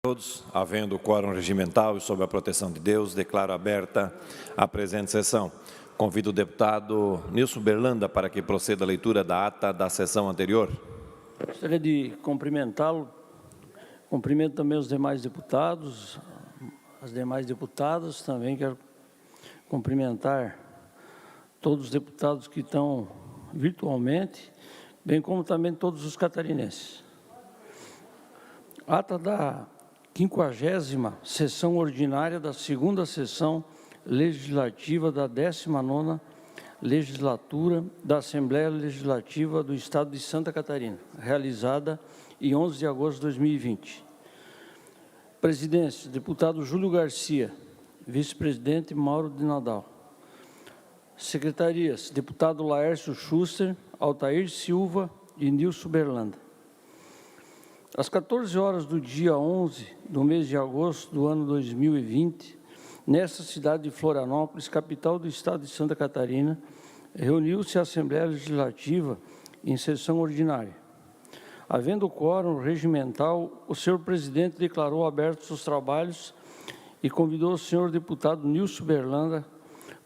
todos. Havendo o quórum regimental e sob a proteção de Deus, declaro aberta a presente sessão. Convido o deputado Nilson Berlanda para que proceda a leitura da ata da sessão anterior. Gostaria de cumprimentá-lo. Cumprimento também os demais deputados, as demais deputadas. Também quero cumprimentar todos os deputados que estão virtualmente, bem como também todos os catarinenses. Ata da 50ª sessão ordinária da segunda sessão legislativa da 19ª legislatura da Assembleia Legislativa do Estado de Santa Catarina, realizada em 11 de agosto de 2020. Presidência, deputado Júlio Garcia, vice-presidente Mauro de Nadal. Secretarias, deputado Laércio Schuster, Altair Silva e Nilson Berlanda. Às 14 horas do dia 11 do mês de agosto do ano 2020, nesta cidade de Florianópolis, capital do estado de Santa Catarina, reuniu-se a Assembleia Legislativa em sessão ordinária. Havendo quórum regimental, o senhor presidente declarou abertos os trabalhos e convidou o senhor deputado Nilson Berlanda,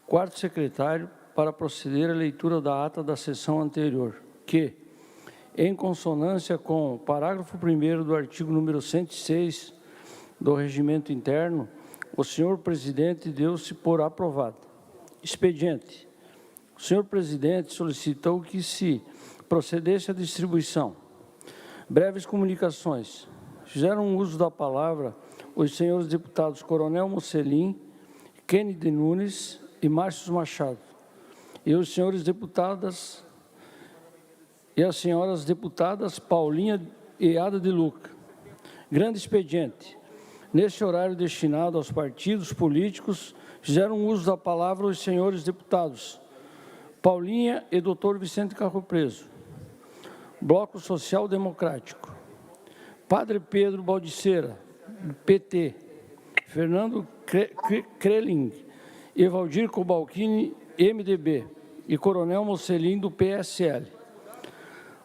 quarto secretário, para proceder à leitura da ata da sessão anterior, que, em consonância com o parágrafo 1º do artigo número 106 do Regimento Interno, o senhor presidente deu-se por aprovado. Expediente. O senhor presidente solicitou que se procedesse à distribuição. Breves comunicações. Fizeram uso da palavra os senhores deputados Coronel Mocelin, Kennedy Nunes e Márcio Machado, e os senhores deputadas e as senhoras deputadas Paulinha e Ada de Luca. Grande expediente. Neste horário destinado aos partidos políticos, fizeram uso da palavra os senhores deputados Paulinha e Dr. Vicente Carro Preso. Bloco Social Democrático. Padre Pedro Baldiceira, PT. Fernando Kreling, Evaldir Cobalcini, MDB. E Coronel Mocelin, do PSL.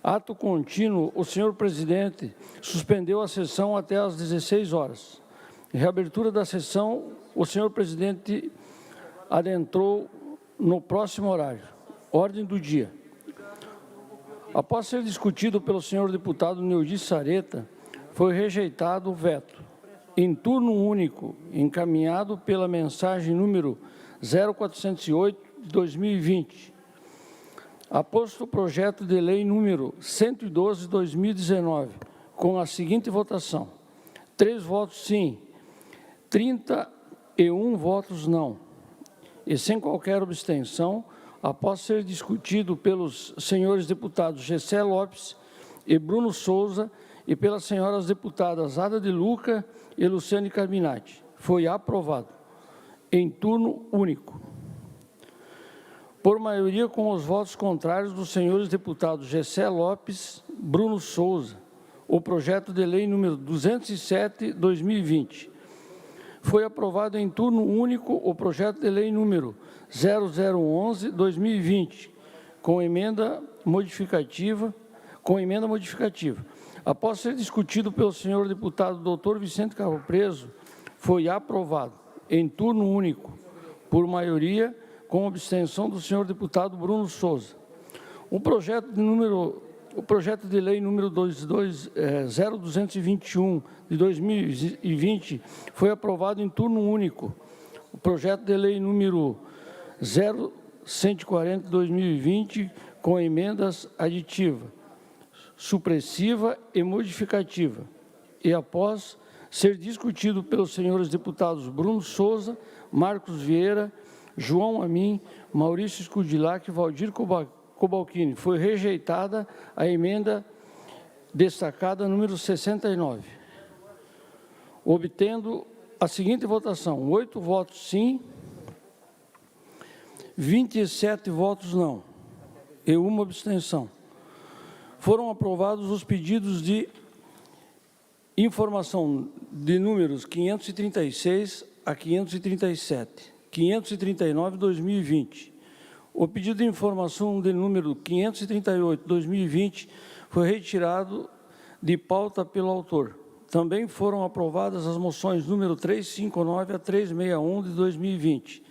Ato contínuo, o senhor presidente suspendeu a sessão até às 16 horas. Em reabertura da sessão, o senhor presidente adentrou no próximo horário. Ordem do dia. Após ser discutido pelo senhor deputado Neudi Sareta, foi rejeitado o veto, em turno único, encaminhado pela mensagem número 0408 de 2020, aposto o projeto de lei número 112 de 2019, com a seguinte votação: 3 votos sim, 31 votos não, e sem qualquer abstenção, após ser discutido pelos senhores deputados Gessé Lopes e Bruno Souza e pelas senhoras deputadas Ada de Luca e Luciane Carminati. Foi aprovado, em turno único. Por maioria, com os votos contrários dos senhores deputados Gessé Lopes, Bruno Souza, o projeto de lei número 207/2020. Foi aprovado em turno único o projeto de lei número 0011/2020, com emenda modificativa. Após ser discutido pelo senhor deputado Dr. Vicente Carro Preso, foi aprovado em turno único, por maioria, com abstenção do senhor deputado Bruno Souza. O projeto de lei número 0221 de 2020 foi aprovado em turno único. O projeto de lei número 0140 de 2020, com emendas aditiva, supressiva e modificativa. E após ser discutido pelos senhores deputados Bruno Souza, Marcos Vieira, João Amin, Maurício Scudilac e Valdir Cobalcini, foi rejeitada a emenda destacada número 69, obtendo a seguinte votação: 8 votos sim, 27 votos não e 1 abstenção. Foram aprovados os pedidos de informação de números 536 a 537, 539 de 2020. O pedido de informação de número 538 de 2020 foi retirado de pauta pelo autor, Também foram aprovadas as moções número 359 a 361 de 2020.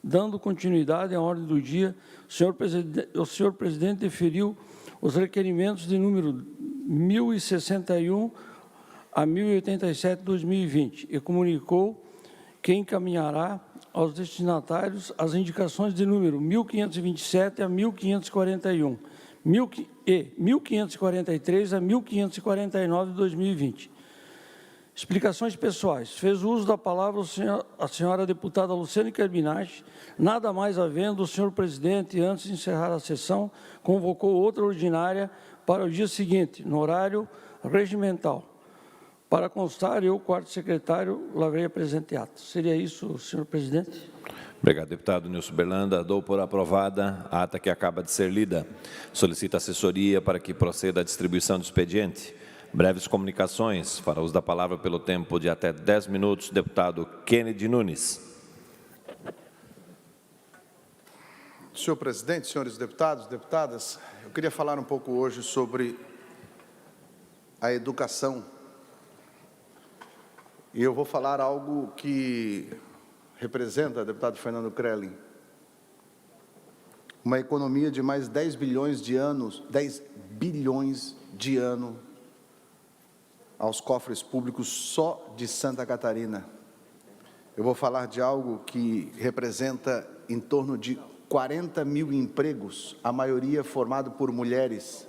Dando continuidade à ordem do dia, o senhor presidente deferiu os requerimentos de número 1061 a 1087 de 2020 e comunicou que encaminhará aos destinatários as indicações de número 1527 a 1541 e 1543 a 1549 de 2020. Explicações pessoais. Fez uso da palavra a senhora deputada Luciane Carbinati. Nada mais havendo, o senhor presidente, antes de encerrar a sessão, convocou outra ordinária para o dia seguinte, no horário regimental. Para constar, eu, quarto secretário, lavrei a presente ato. Seria isso, senhor presidente? Obrigado, deputado Nilson Berlanda. Dou por aprovada a ata que acaba de ser lida. Solicito assessoria para que proceda a distribuição do expediente. Breves comunicações. Fará uso da palavra pelo tempo de até 10 minutos, deputado Kennedy Nunes. Senhor presidente, senhores deputados, deputadas, eu queria falar um pouco hoje sobre a educação. E eu vou falar algo que representa, deputado Fernando Crelin, uma economia de mais 10 bilhões de ano aos cofres públicos só de Santa Catarina. Eu vou falar de algo que representa em torno de 40 mil empregos, a maioria formado por mulheres.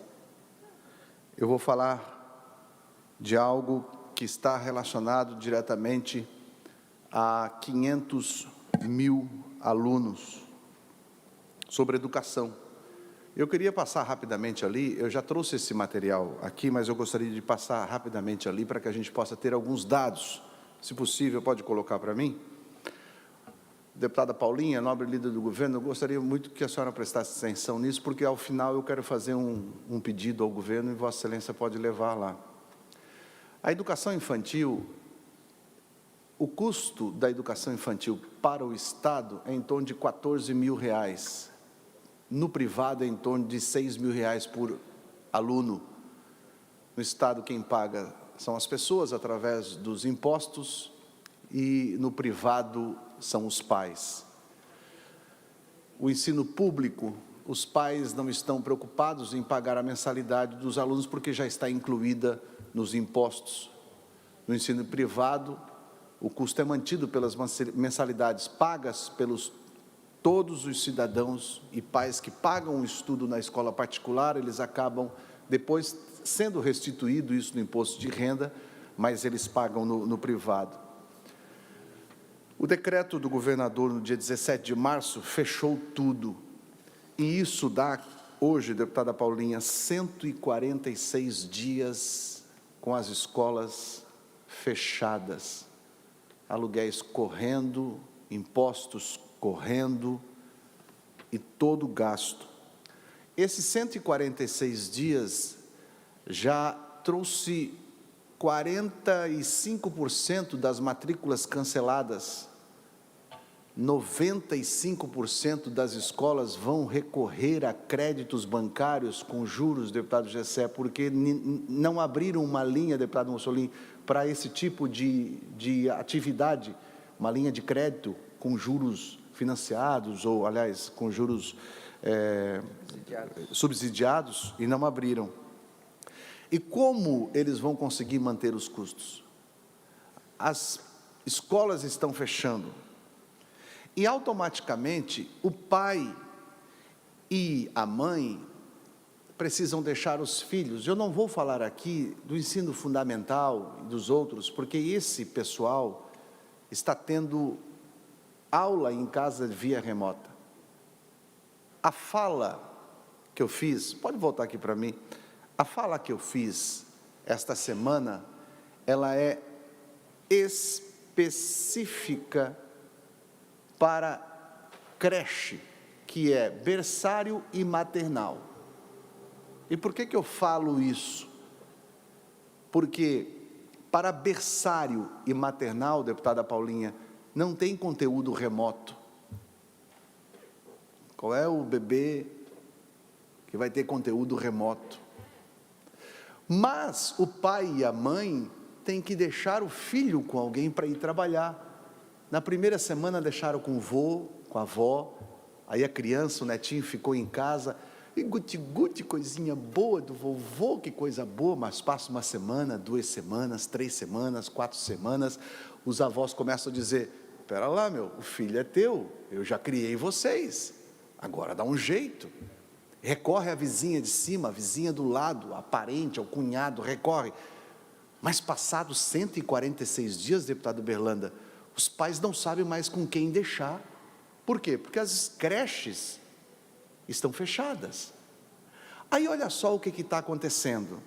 Eu vou falar de algo que está relacionado diretamente a 500 mil alunos, sobre educação. Eu queria passar rapidamente ali, eu já trouxe esse material aqui, mas eu gostaria de passar rapidamente ali para que a gente possa ter alguns dados. Se possível, pode colocar para mim? Deputada Paulinha, nobre líder do governo, eu gostaria muito que a senhora prestasse atenção nisso, porque ao final eu quero fazer um pedido ao governo e Vossa Excelência pode levar lá. A educação infantil, o custo da educação infantil para o Estado é em torno de R$14 mil. No privado é em torno de R$6 mil por aluno. No Estado quem paga são as pessoas através dos impostos e no privado são os pais. O ensino público, os pais não estão preocupados em pagar a mensalidade dos alunos porque já está incluída nos impostos. No ensino privado, o custo é mantido pelas mensalidades pagas pelos todos os cidadãos e pais que pagam o estudo na escola particular, eles acabam depois sendo restituído isso no imposto de renda, mas eles pagam no privado. O decreto do governador no dia 17 de março fechou tudo, e isso dá hoje, deputada Paulinha, 146 dias com as escolas fechadas, aluguéis correndo, impostos correndo e todo gasto. Esses 146 dias já trouxe 45% das matrículas canceladas. 95% das escolas vão recorrer a créditos bancários com juros, deputado Gessé, porque não abriram uma linha, deputado Mussolini, para esse tipo de atividade, uma linha de crédito com juros financiados, ou, aliás, com juros subsidiados, e não abriram. E como eles vão conseguir manter os custos? As escolas estão fechando, e automaticamente o pai e a mãe precisam deixar os filhos. Eu não vou falar aqui do ensino fundamental e dos outros, porque esse pessoal está tendo aula em casa via remota. A fala que eu fiz, pode voltar aqui para mim, a fala que eu fiz esta semana, ela é específica para creche, que é berçário e maternal. E por que eu falo isso? Porque para berçário e maternal, deputada Paulinha, não tem conteúdo remoto. Qual é o bebê que vai ter conteúdo remoto? Mas o pai e a mãe tem que deixar o filho com alguém para ir trabalhar. Na primeira semana deixaram com o vô, com a avó, aí a criança, o netinho ficou em casa, e guti-guti, coisinha boa do vovô, que coisa boa, mas passa uma semana, 2 semanas, 3 semanas, 4 semanas, os avós começam a dizer: espera lá, meu, o filho é teu, eu já criei vocês, agora dá um jeito. Recorre à vizinha de cima, a vizinha do lado, a parente, ao cunhado, recorre. Mas passados 146 dias, deputado Berlanda, os pais não sabem mais com quem deixar. Por quê? Porque as creches estão fechadas. Aí olha só o que está acontecendo.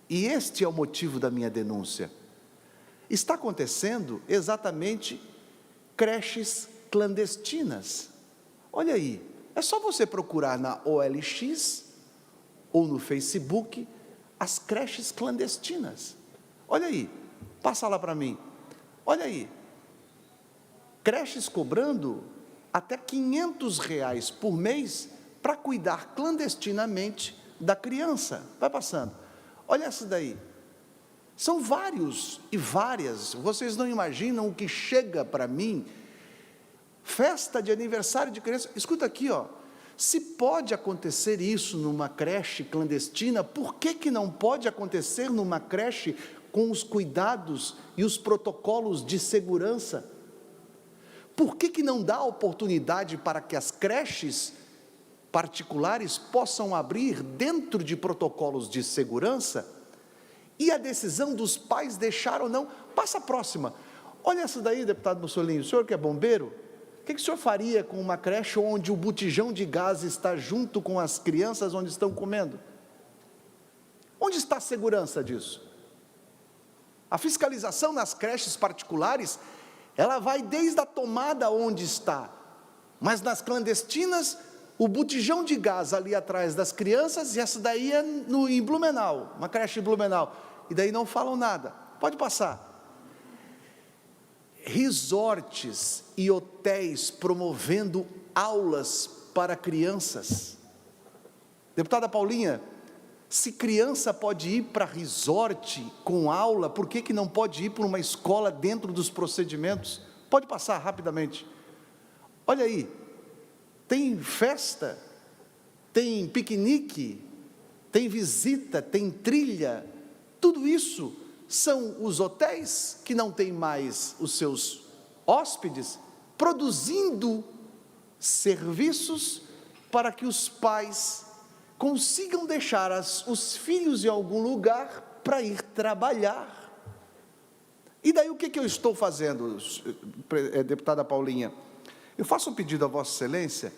E este é o motivo da minha denúncia. Está acontecendo exatamente creches clandestinas. Olha aí, é só você procurar na OLX ou no Facebook as creches clandestinas. Olha aí, passa lá para mim. Olha aí, creches cobrando até R$500 por mês para cuidar clandestinamente da criança. Vai passando. Olha essa daí. São vários e várias, vocês não imaginam o que chega para mim. Festa de aniversário de criança. Escuta aqui, ó. Se pode acontecer isso numa creche clandestina, por que não pode acontecer numa creche com os cuidados e os protocolos de segurança? Por que não dá oportunidade para que as creches particulares possam abrir dentro de protocolos de segurança? E a decisão dos pais deixar ou não? Passa a próxima. Olha essa daí, deputado Mussolini, o senhor que é bombeiro, o que o senhor faria com uma creche onde o botijão de gás está junto com as crianças onde estão comendo? Onde está a segurança disso? A fiscalização nas creches particulares, ela vai desde a tomada onde está, mas nas clandestinas, o botijão de gás ali atrás das crianças, e essa daí é em Blumenau, uma creche em Blumenau, e daí não falam nada. Pode passar. Resorts e hotéis promovendo aulas para crianças. Deputada Paulinha, se criança pode ir para resort com aula, por que não pode ir para uma escola dentro dos procedimentos? Pode passar rapidamente. Olha aí, tem festa, tem piquenique, tem visita, tem trilha, tudo isso são os hotéis que não têm mais os seus hóspedes, produzindo serviços para que os pais consigam deixar os filhos em algum lugar para ir trabalhar. E daí o que eu estou fazendo, deputada Paulinha? Eu faço um pedido a Vossa Excelência,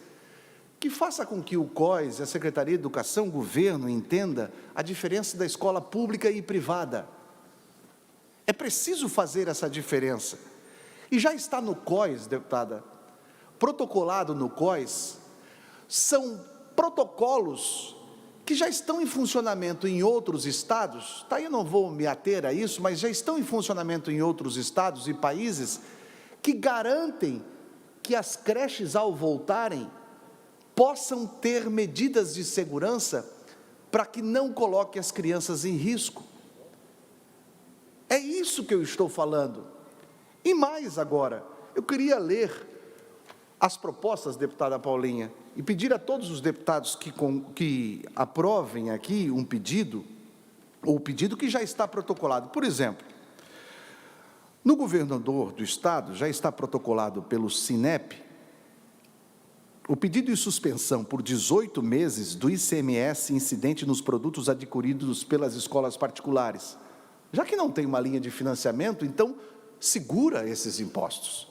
que faça com que o COES, a Secretaria de Educação, o governo, entenda a diferença da escola pública e privada. É preciso fazer essa diferença. E já está no COES, deputada, protocolado no COES, são protocolos que já estão em funcionamento em outros estados, tá? Eu não vou me ater a isso, mas já estão em funcionamento em outros estados e países, que garantem que as creches, ao voltarem, possam ter medidas de segurança para que não coloque as crianças em risco. É isso que eu estou falando. E mais agora, eu queria ler as propostas, deputada Paulinha, e pedir a todos os deputados que aprovem aqui um pedido, ou o pedido que já está protocolado. Por exemplo, no governador do estado, já está protocolado pelo Sinep, o pedido de suspensão por 18 meses do ICMS incidente nos produtos adquiridos pelas escolas particulares. Já que não tem uma linha de financiamento, então segura esses impostos.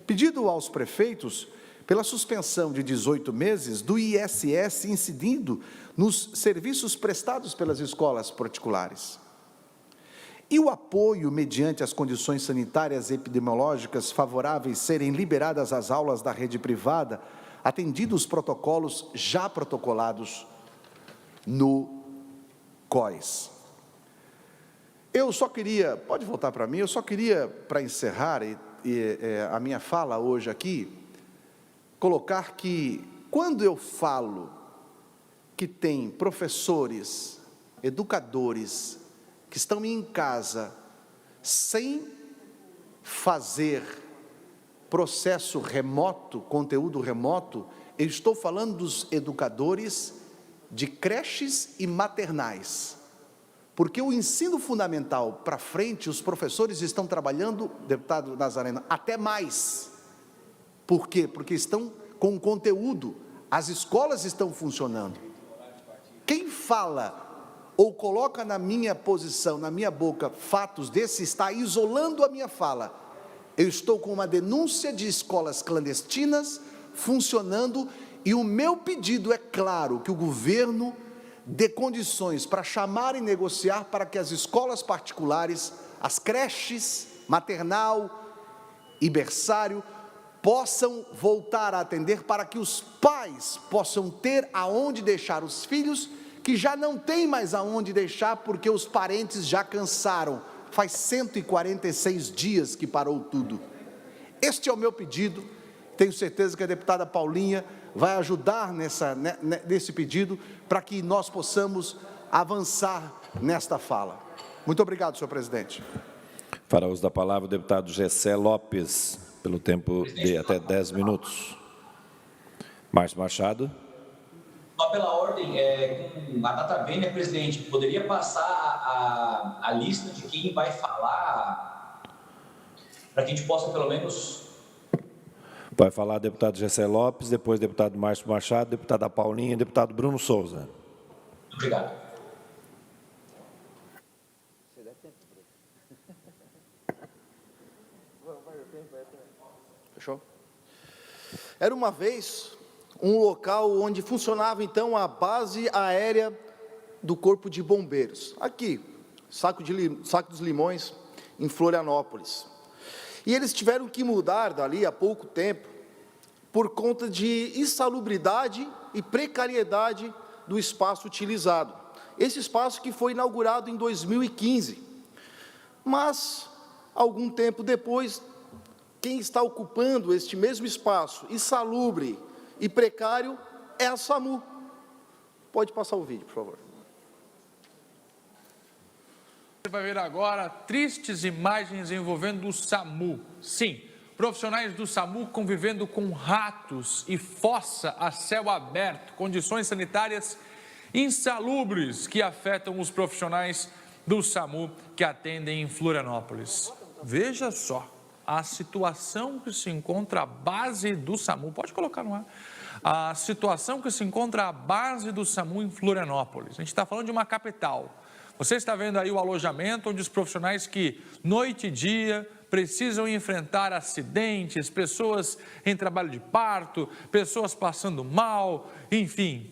Pedido aos prefeitos pela suspensão de 18 meses do ISS incidindo nos serviços prestados pelas escolas particulares. E o apoio mediante as condições sanitárias e epidemiológicas favoráveis serem liberadas as aulas da rede privada, atendidos os protocolos já protocolados no COES. Eu só queria, pode voltar para mim, eu só queria, para encerrar a minha fala hoje aqui, colocar que, quando eu falo que tem professores, educadores que estão em casa sem fazer processo remoto, conteúdo remoto, eu estou falando dos educadores de creches e maternais. Porque o ensino fundamental para frente, os professores estão trabalhando, deputado Nazareno, até mais. Por quê? Porque estão com conteúdo, as escolas estão funcionando. Quem fala ou coloca na minha posição, na minha boca, fatos desses, está isolando a minha fala. Eu estou com uma denúncia de escolas clandestinas funcionando e o meu pedido é claro, que o governo dê condições para chamar e negociar para que as escolas particulares, as creches, maternal e berçário, possam voltar a atender para que os pais possam ter aonde deixar os filhos, que já não tem mais aonde deixar porque os parentes já cansaram. Faz 146 dias que parou tudo. Este é o meu pedido, tenho certeza que a deputada Paulinha vai ajudar nesse pedido, para que nós possamos avançar nesta fala. Muito obrigado, senhor presidente. Fará uso da palavra o deputado Gessé Lopes, pelo tempo de até 10 minutos. Márcio Machado. Só pela ordem, com a data vênia, presidente, poderia passar a lista de quem vai falar, para que a gente possa, pelo menos... Vai falar deputado Gessé Lopes, depois deputado Márcio Machado, deputada Paulinha e deputado Bruno Souza. Obrigado. Fechou? Era uma vez um local onde funcionava então a base aérea do Corpo de Bombeiros, aqui, Saco dos Limões, em Florianópolis. E eles tiveram que mudar dali há pouco tempo, por conta de insalubridade e precariedade do espaço utilizado. Esse espaço que foi inaugurado em 2015. Mas, algum tempo depois, quem está ocupando este mesmo espaço, insalubre e precário, é a SAMU. Pode passar o vídeo, por favor. Você vai ver agora tristes imagens envolvendo o SAMU. Sim, profissionais do SAMU convivendo com ratos e fossa a céu aberto, condições sanitárias insalubres que afetam os profissionais do SAMU que atendem em Florianópolis. Veja só a situação que se encontra à base do SAMU. Pode colocar no ar. A situação que se encontra à base do SAMU em Florianópolis. A gente está falando de uma capital. Você está vendo aí o alojamento onde os profissionais que, noite e dia, precisam enfrentar acidentes, pessoas em trabalho de parto, pessoas passando mal, enfim,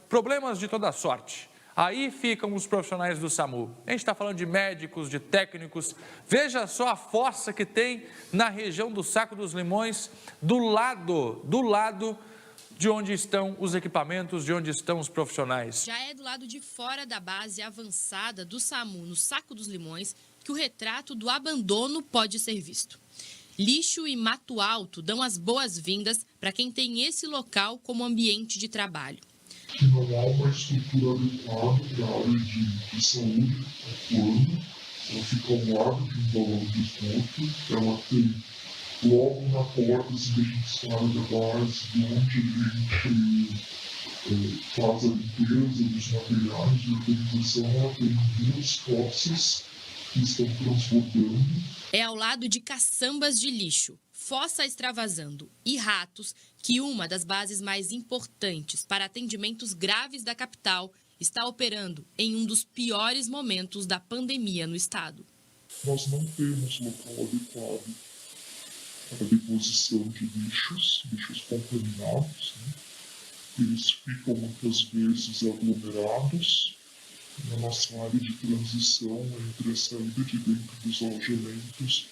problemas de toda sorte. Aí ficam os profissionais do SAMU. A gente está falando de médicos, de técnicos. Veja só a fossa que tem na região do Saco dos Limões, do lado de onde estão os equipamentos, de onde estão os profissionais. Já é do lado de fora da base avançada do SAMU, no Saco dos Limões, que o retrato do abandono pode ser visto. Lixo e mato alto dão as boas-vindas para quem tem esse local como ambiente de trabalho. Que não há uma estrutura adequada para a área de saúde atuando, ela fica ao lado de um balão de esgoto, ela tem logo na porta, se a gente sai da base, onde a gente faz a limpeza dos materiais de organização, ela tem duas fossas que estão transbordando. É ao lado de caçambas de lixo, fossa extravasando e ratos que uma das bases mais importantes para atendimentos graves da capital está operando em um dos piores momentos da pandemia no estado. Nós não temos local adequado para a deposição de lixos contaminados, né? Eles ficam muitas vezes aglomerados na nossa área de transição entre a saída de dentro dos alojamentos,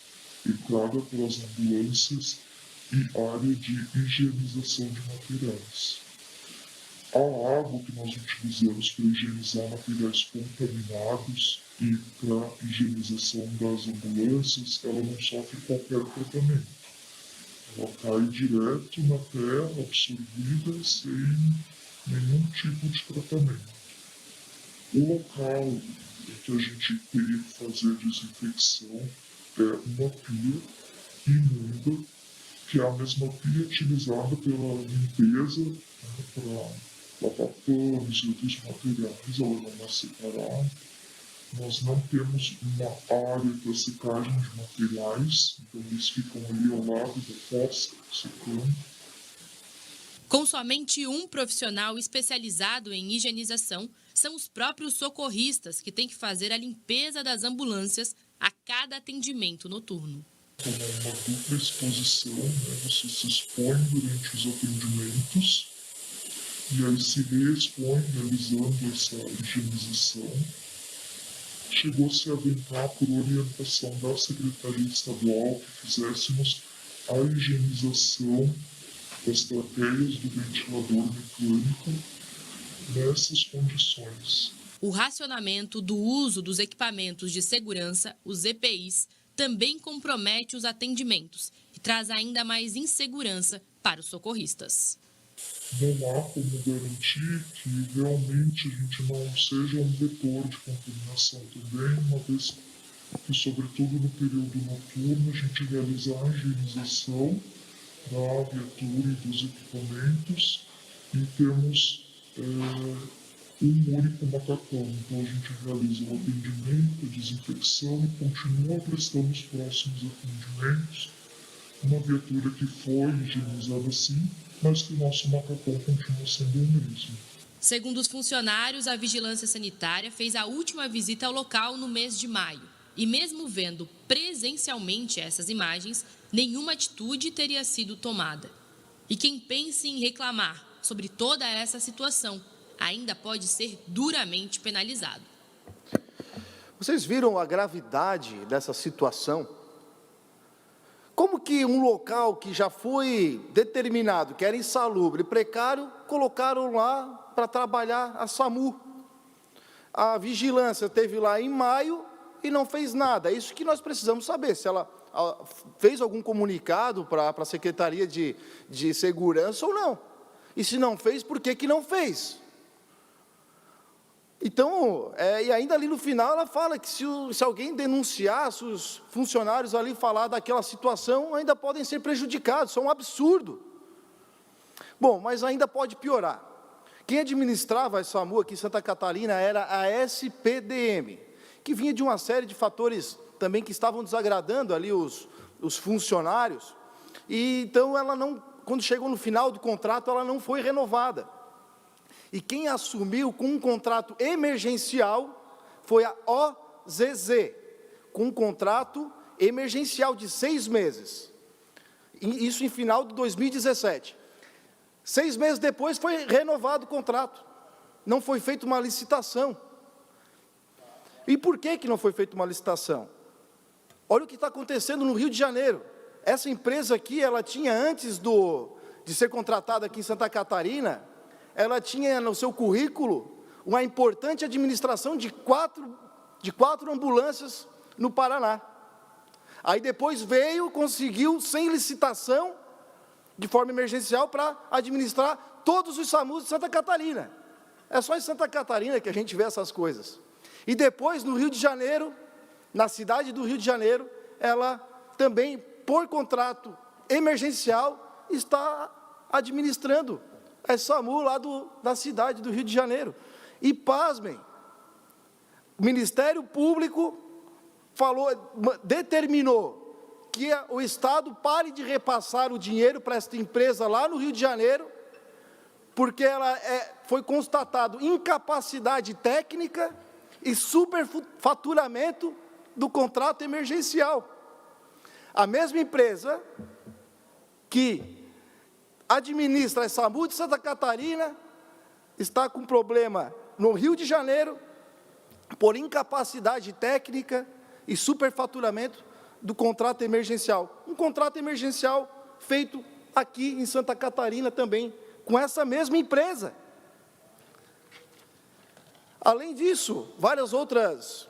entrada pelas ambulâncias e área de higienização de materiais. A água que nós utilizamos para higienizar materiais contaminados e para higienização das ambulâncias, ela não sofre qualquer tratamento. Ela cai direto na terra, absorvida, sem nenhum tipo de tratamento. O local em que a gente teria que fazer desinfecção é uma pia imunda, que é a mesma pia utilizada pela limpeza, né, para lavar panos e outros materiais, ela não é separada. Nós não temos uma área para secagem de materiais, então eles ficam ali ao lado da fossa, secando. Com somente um profissional especializado em higienização, são os próprios socorristas que têm que fazer a limpeza das ambulâncias a cada atendimento noturno. Como uma dupla exposição, né? Você se expõe durante os atendimentos e aí se reexpõe realizando essa higienização. Chegou-se a aventar, por orientação da Secretaria Estadual, que fizéssemos a higienização das trapéias do ventilador mecânico nessas condições. O racionamento do uso dos equipamentos de segurança, os EPIs, também compromete os atendimentos e traz ainda mais insegurança para os socorristas. Não há como garantir que realmente a gente não seja um vetor de contaminação também, uma vez que, sobretudo no período noturno, a gente realiza a higienização da viatura e dos equipamentos e temos um único macacão. Então a gente realiza o atendimento, a desinfecção e continua prestando os próximos atendimentos. Uma viatura que foi higienizada sim, mas que o nosso macacão continua sendo o mesmo. Segundo os funcionários, a Vigilância Sanitária fez a última visita ao local no mês de maio. E mesmo vendo presencialmente essas imagens, nenhuma atitude teria sido tomada. E quem pense em reclamar sobre toda essa situação ainda pode ser duramente penalizado. Vocês viram a gravidade dessa situação? Como que um local que já foi determinado, que era insalubre, precário, colocaram lá para trabalhar a SAMU? A vigilância esteve lá em maio e não fez nada. É isso que nós precisamos saber, se ela fez algum comunicado para a Secretaria de Segurança ou não. E se não fez, por que não fez? Então, e ainda ali no final ela fala que se alguém denunciar, se os funcionários ali falar daquela situação, ainda podem ser prejudicados, isso é um absurdo. Bom, mas ainda pode piorar. Quem administrava a SAMU aqui em Santa Catarina era a SPDM, que vinha de uma série de fatores também que estavam desagradando ali os funcionários, e então ela não, quando chegou no final do contrato, ela não foi renovada. E quem assumiu com um contrato emergencial foi a OZZ, com um contrato emergencial de 6 meses. Isso em final de 2017. 6 meses depois foi renovado o contrato. Não foi feita uma licitação. E por que não foi feita uma licitação? Olha o que está acontecendo no Rio de Janeiro. Essa empresa aqui, ela tinha, antes de ser contratada aqui em Santa Catarina, ela tinha no seu currículo uma importante administração de quatro ambulâncias no Paraná. Aí depois conseguiu, sem licitação, de forma emergencial, para administrar todos os SAMUs de Santa Catarina. É só em Santa Catarina que a gente vê essas coisas. E depois, no Rio de Janeiro, na cidade do Rio de Janeiro, ela também, por contrato emergencial, está administrando a SAMU lá da cidade do Rio de Janeiro. E pasmem, o Ministério Público determinou que o Estado pare de repassar o dinheiro para esta empresa lá no Rio de Janeiro, porque foi constatado incapacidade técnica e superfaturamento do contrato emergencial. A mesma empresa que administra a SAMU de Santa Catarina está com problema no Rio de Janeiro por incapacidade técnica e superfaturamento do contrato emergencial. Um contrato emergencial feito aqui em Santa Catarina também, com essa mesma empresa. Além disso, várias outras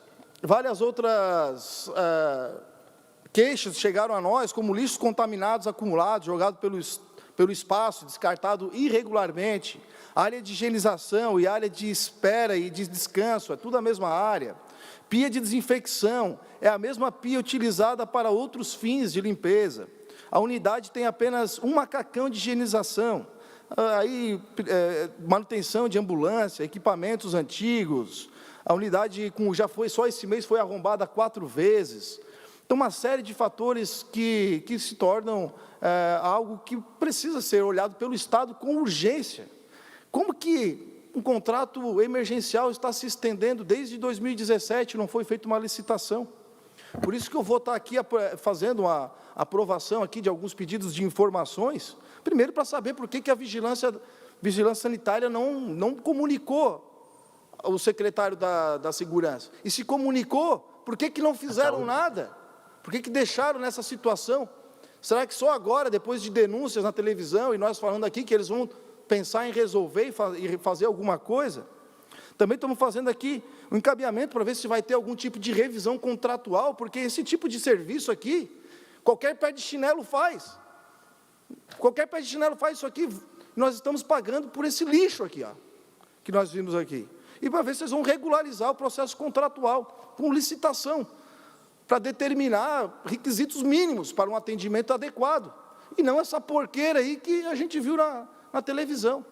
queixas chegaram a nós, como lixos contaminados acumulados, jogados pelo espaço, descartado irregularmente, área de higienização e área de espera e de descanso, é tudo a mesma área. Pia de desinfecção é a mesma pia utilizada para outros fins de limpeza. A unidade tem apenas um macacão de higienização. Aí, manutenção de ambulância, equipamentos antigos. A unidade, só esse mês, foi arrombada 4 vezes. Então, uma série de fatores que se tornam algo que precisa ser olhado pelo Estado com urgência. Como que um contrato emergencial está se estendendo desde 2017, não foi feita uma licitação? Por isso que eu vou estar aqui fazendo uma aprovação aqui de alguns pedidos de informações, primeiro para saber por que a vigilância sanitária não comunicou o secretário da Segurança. E se comunicou, por que não fizeram nada? Por que deixaram nessa situação? Será que só agora, depois de denúncias na televisão, e nós falando aqui que eles vão pensar em resolver e fazer alguma coisa? Também estamos fazendo aqui um encaminhamento para ver se vai ter algum tipo de revisão contratual, porque esse tipo de serviço aqui, qualquer pé de chinelo faz. Qualquer pé de chinelo faz isso aqui. Nós estamos pagando por esse lixo aqui, ó, que nós vimos aqui. E para ver se eles vão regularizar o processo contratual, com licitação, para determinar requisitos mínimos para um atendimento adequado. E não essa porqueira aí que a gente viu na televisão.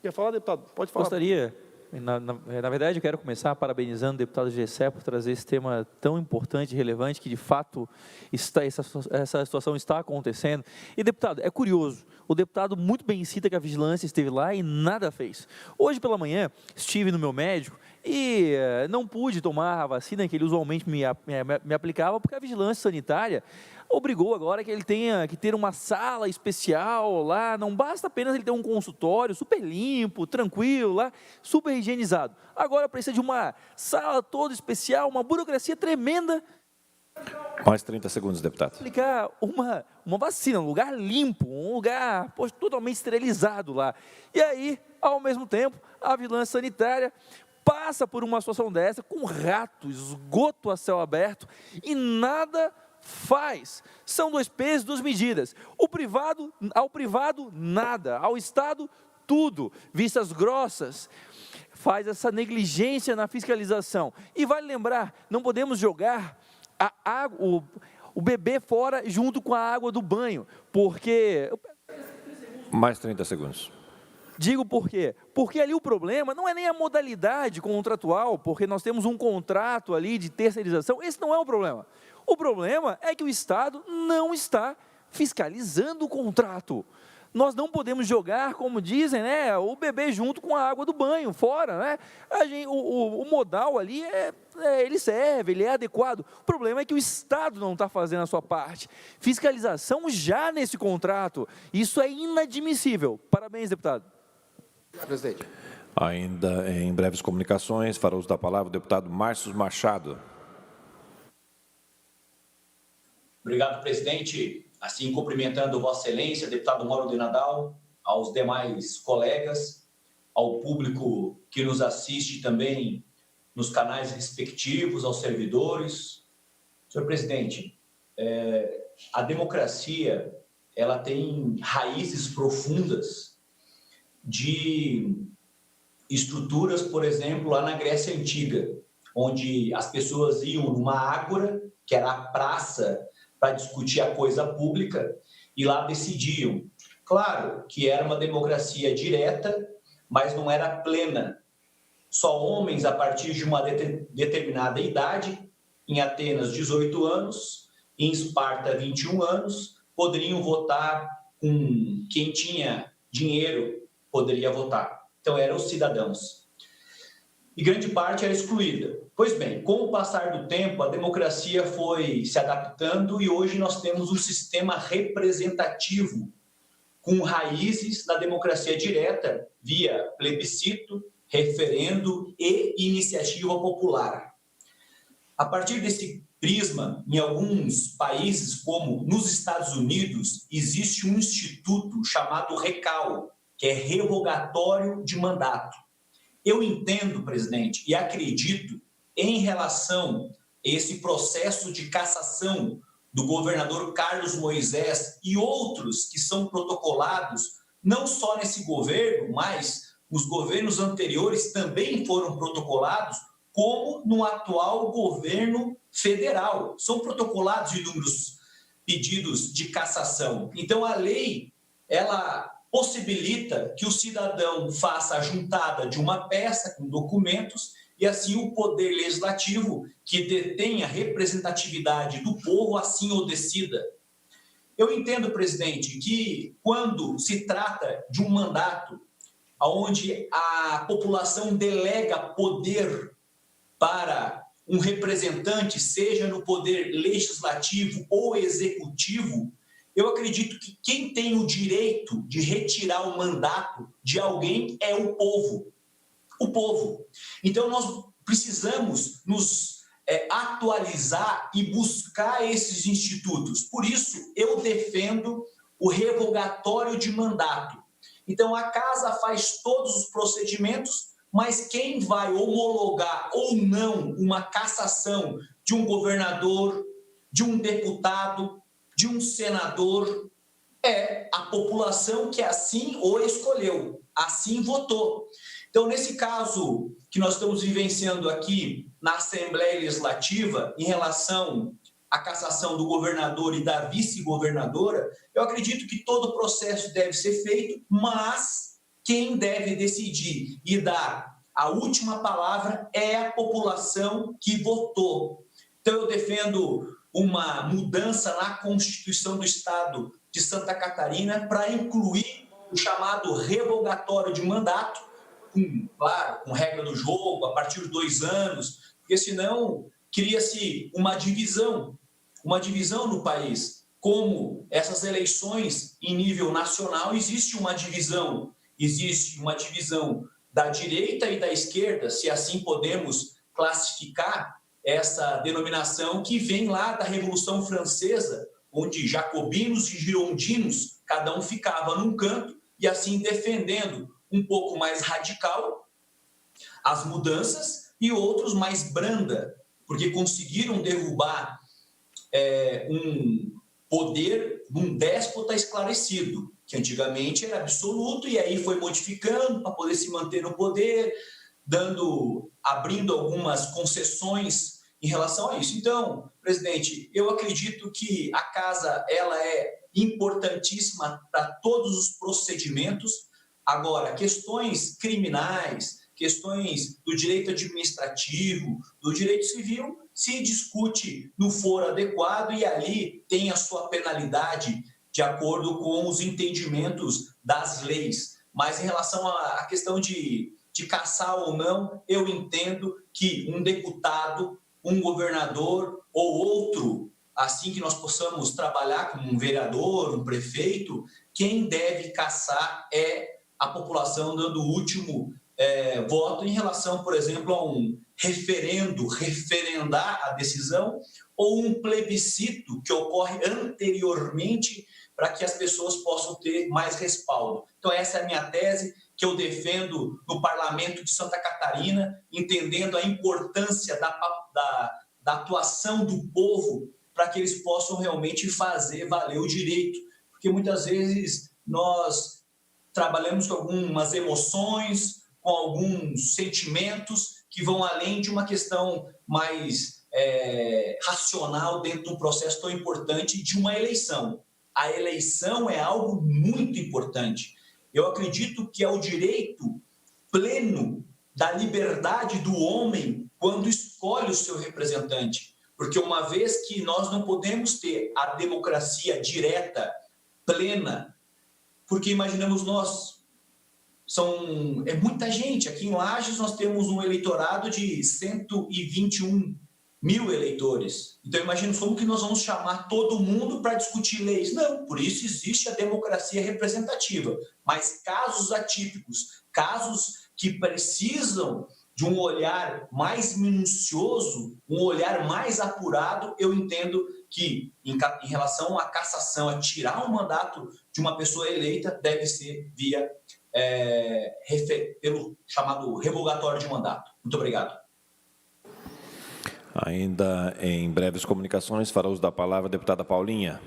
Quer falar, deputado? Pode falar. Gostaria, na verdade, eu quero começar parabenizando o deputado Gessé por trazer esse tema tão importante e relevante, que de fato essa situação está acontecendo. E, deputado, é curioso, o deputado muito bem cita que a vigilância esteve lá e nada fez. Hoje pela manhã, estive no meu médico e não pude tomar a vacina que ele usualmente me aplicava, porque a vigilância sanitária obrigou agora que ele tenha que ter uma sala especial lá, não basta apenas ele ter um consultório super limpo, tranquilo, lá, super higienizado. Agora precisa de uma sala toda especial, uma burocracia tremenda. Mais 30 segundos, deputado. Aplicar uma vacina, um lugar limpo, um lugar totalmente esterilizado lá. E aí, ao mesmo tempo, a vigilância sanitária passa por uma situação dessa, com rato, esgoto a céu aberto, e nada faz. São 2 pesos, 2 medidas. Ao privado, nada. Ao Estado, tudo. Vistas grossas. Faz essa negligência na fiscalização. E vale lembrar, não podemos jogar o bebê fora junto com a água do banho, porque... Mais 30 segundos. Digo por quê? Porque ali o problema não é nem a modalidade contratual, porque nós temos um contrato ali de terceirização, esse não é o problema. O problema é que o Estado não está fiscalizando o contrato. Nós não podemos jogar, como dizem, né, o bebê junto com a água do banho, fora, né? O modal ali, ele serve, ele é adequado. O problema é que o Estado não está fazendo a sua parte. Fiscalização já nesse contrato, isso é inadmissível. Parabéns, deputado. Presidente. Ainda em breves comunicações, fará uso da palavra o deputado Márcio Machado. Obrigado, presidente. Assim, cumprimentando Vossa Excelência, deputado Mauro de Nadal, aos demais colegas, ao público que nos assiste também nos canais respectivos, aos servidores. Senhor presidente, a democracia, ela tem raízes profundas de estruturas, por exemplo, lá na Grécia Antiga, onde as pessoas iam numa ágora, que era a praça, para discutir a coisa pública, e lá decidiam. Claro que era uma democracia direta, mas não era plena. Só homens a partir de uma determinada idade, em Atenas 18 anos, em Esparta 21 anos, poderiam votar com quem tinha dinheiro poderia votar. Então eram os cidadãos. E grande parte era excluída. Pois bem, com o passar do tempo, a democracia foi se adaptando e hoje nós temos um sistema representativo com raízes na democracia direta via plebiscito, referendo e iniciativa popular. A partir desse prisma, em alguns países, como nos Estados Unidos, existe um instituto chamado RECAL, que é revogatório de mandato. Eu entendo, presidente, e acredito em relação a esse processo de cassação do governador Carlos Moisés e outros que são protocolados, não só nesse governo, mas os governos anteriores também foram protocolados como no atual governo federal. São protocolados inúmeros pedidos de cassação. Então, a lei, ela possibilita que o cidadão faça a juntada de uma peça com documentos e assim o poder legislativo, que detém a representatividade do povo, assim o decida. Eu entendo, presidente, que quando se trata de um mandato onde a população delega poder para um representante, seja no poder legislativo ou executivo, eu acredito que quem tem o direito de retirar o mandato de alguém é o povo. O povo. Então, nós precisamos nos atualizar e buscar esses institutos. Por isso, eu defendo o revogatório de mandato. Então, a casa faz todos os procedimentos, mas quem vai homologar ou não uma cassação de um governador, de um deputado, de um senador, é a população que assim o escolheu, assim votou. Então, nesse caso que nós estamos vivenciando aqui na Assembleia Legislativa, em relação à cassação do governador e da vice-governadora, eu acredito que todo o processo deve ser feito, mas quem deve decidir e dar a última palavra é a população que votou. Então, eu defendo uma mudança na Constituição do Estado de Santa Catarina para incluir o chamado revogatório de mandato, claro, com regra do jogo, a partir de 2 anos, porque senão cria-se uma divisão no país. Como essas eleições em nível nacional, existe uma divisão da direita e da esquerda, se assim podemos classificar essa denominação que vem lá da Revolução Francesa, onde jacobinos e girondinos, cada um ficava num canto e assim defendendo um pouco mais radical as mudanças e outros mais branda, porque conseguiram derrubar um poder de um déspota esclarecido, que antigamente era absoluto e aí foi modificando para poder se manter no poder, abrindo algumas concessões em relação a isso. Então, presidente, eu acredito que a casa ela é importantíssima para todos os procedimentos. Agora, questões criminais, questões do direito administrativo, do direito civil, se discute no foro adequado e ali tem a sua penalidade de acordo com os entendimentos das leis. Mas em relação à questão de caçar ou não, eu entendo que um deputado, um governador ou outro, assim que nós possamos trabalhar como um vereador, um prefeito, quem deve caçar é a população dando o último voto em relação, por exemplo, a um referendo, referendar a decisão, ou um plebiscito que ocorre anteriormente para que as pessoas possam ter mais respaldo. Então, essa é a minha tese, que eu defendo no Parlamento de Santa Catarina, entendendo a importância da atuação do povo para que eles possam realmente fazer valer o direito. Porque muitas vezes nós trabalhamos com algumas emoções, com alguns sentimentos que vão além de uma questão mais racional dentro de um processo tão importante de uma eleição. A eleição é algo muito importante. Eu acredito que é o direito pleno da liberdade do homem quando escolhe o seu representante. Porque uma vez que nós não podemos ter a democracia direta, plena, porque imaginamos nós, é muita gente. Aqui em Lages nós temos um eleitorado de 121 mil eleitores. Então, imagina como que nós vamos chamar todo mundo para discutir leis. Não, por isso existe a democracia representativa. Mas casos atípicos, casos que precisam de um olhar mais minucioso, um olhar mais apurado, eu entendo que, em relação à cassação, a tirar um mandato de uma pessoa eleita, deve ser via pelo chamado revogatório de mandato. Muito obrigado. Ainda em breves comunicações, fará uso da palavra a deputada Paulinha.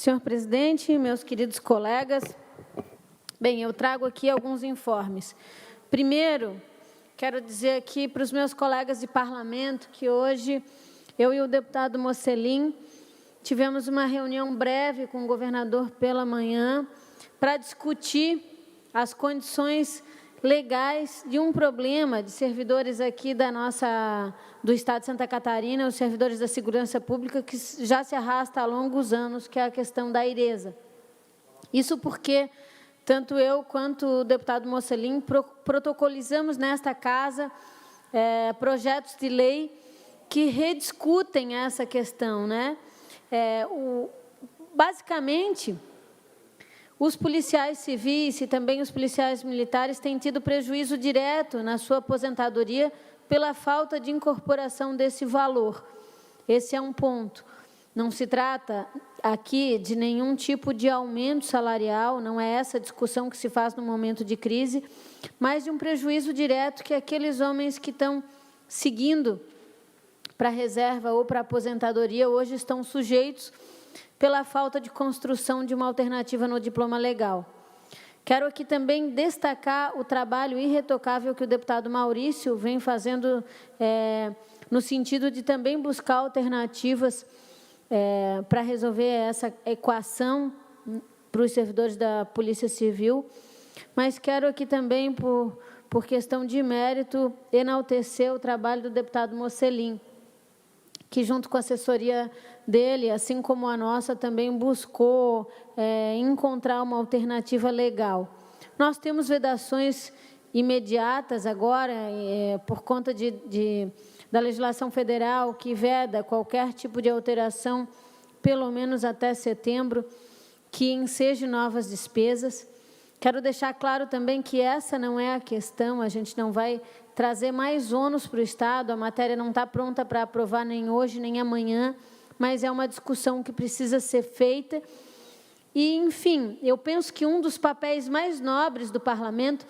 Senhor presidente, meus queridos colegas, bem, eu trago aqui alguns informes. Primeiro, quero dizer aqui para os meus colegas de parlamento que hoje eu e o deputado Mocelin tivemos uma reunião breve com o governador pela manhã para discutir as condições legais de um problema de servidores aqui do Estado de Santa Catarina, os servidores da segurança pública, que já se arrasta há longos anos, que é a questão da aireza. Isso porque tanto eu quanto o deputado Mocelin protocolizamos nesta casa projetos de lei que rediscutem essa questão, né? Basicamente, os policiais civis e também os policiais militares têm tido prejuízo direto na sua aposentadoria pela falta de incorporação desse valor. Esse é um ponto. Não se trata aqui de nenhum tipo de aumento salarial, não é essa a discussão que se faz no momento de crise, mas de um prejuízo direto que aqueles homens que estão seguindo para a reserva ou para a aposentadoria hoje estão sujeitos pela falta de construção de uma alternativa no diploma legal. Quero aqui também destacar o trabalho irretocável que o deputado Maurício vem fazendo no sentido de também buscar alternativas para resolver essa equação para os servidores da Polícia Civil, mas quero aqui também, por questão de mérito, enaltecer o trabalho do deputado Mocelin, que junto com a assessoria dele, assim como a nossa, também buscou encontrar uma alternativa legal. Nós temos vedações imediatas agora, por conta da legislação federal, que veda qualquer tipo de alteração, pelo menos até setembro, que enseje novas despesas. Quero deixar claro também que essa não é a questão, a gente não vai trazer mais ônus para o Estado, a matéria não está pronta para aprovar nem hoje, nem amanhã, mas é uma discussão que precisa ser feita. E, enfim, eu penso que um dos papéis mais nobres do Parlamento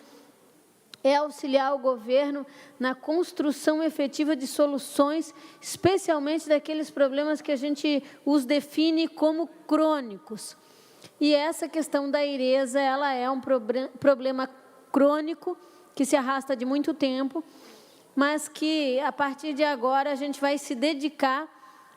é auxiliar o governo na construção efetiva de soluções, especialmente daqueles problemas que a gente os define como crônicos. E essa questão da aireza, ela é um problema crônico, que se arrasta de muito tempo, mas que, a partir de agora, a gente vai se dedicar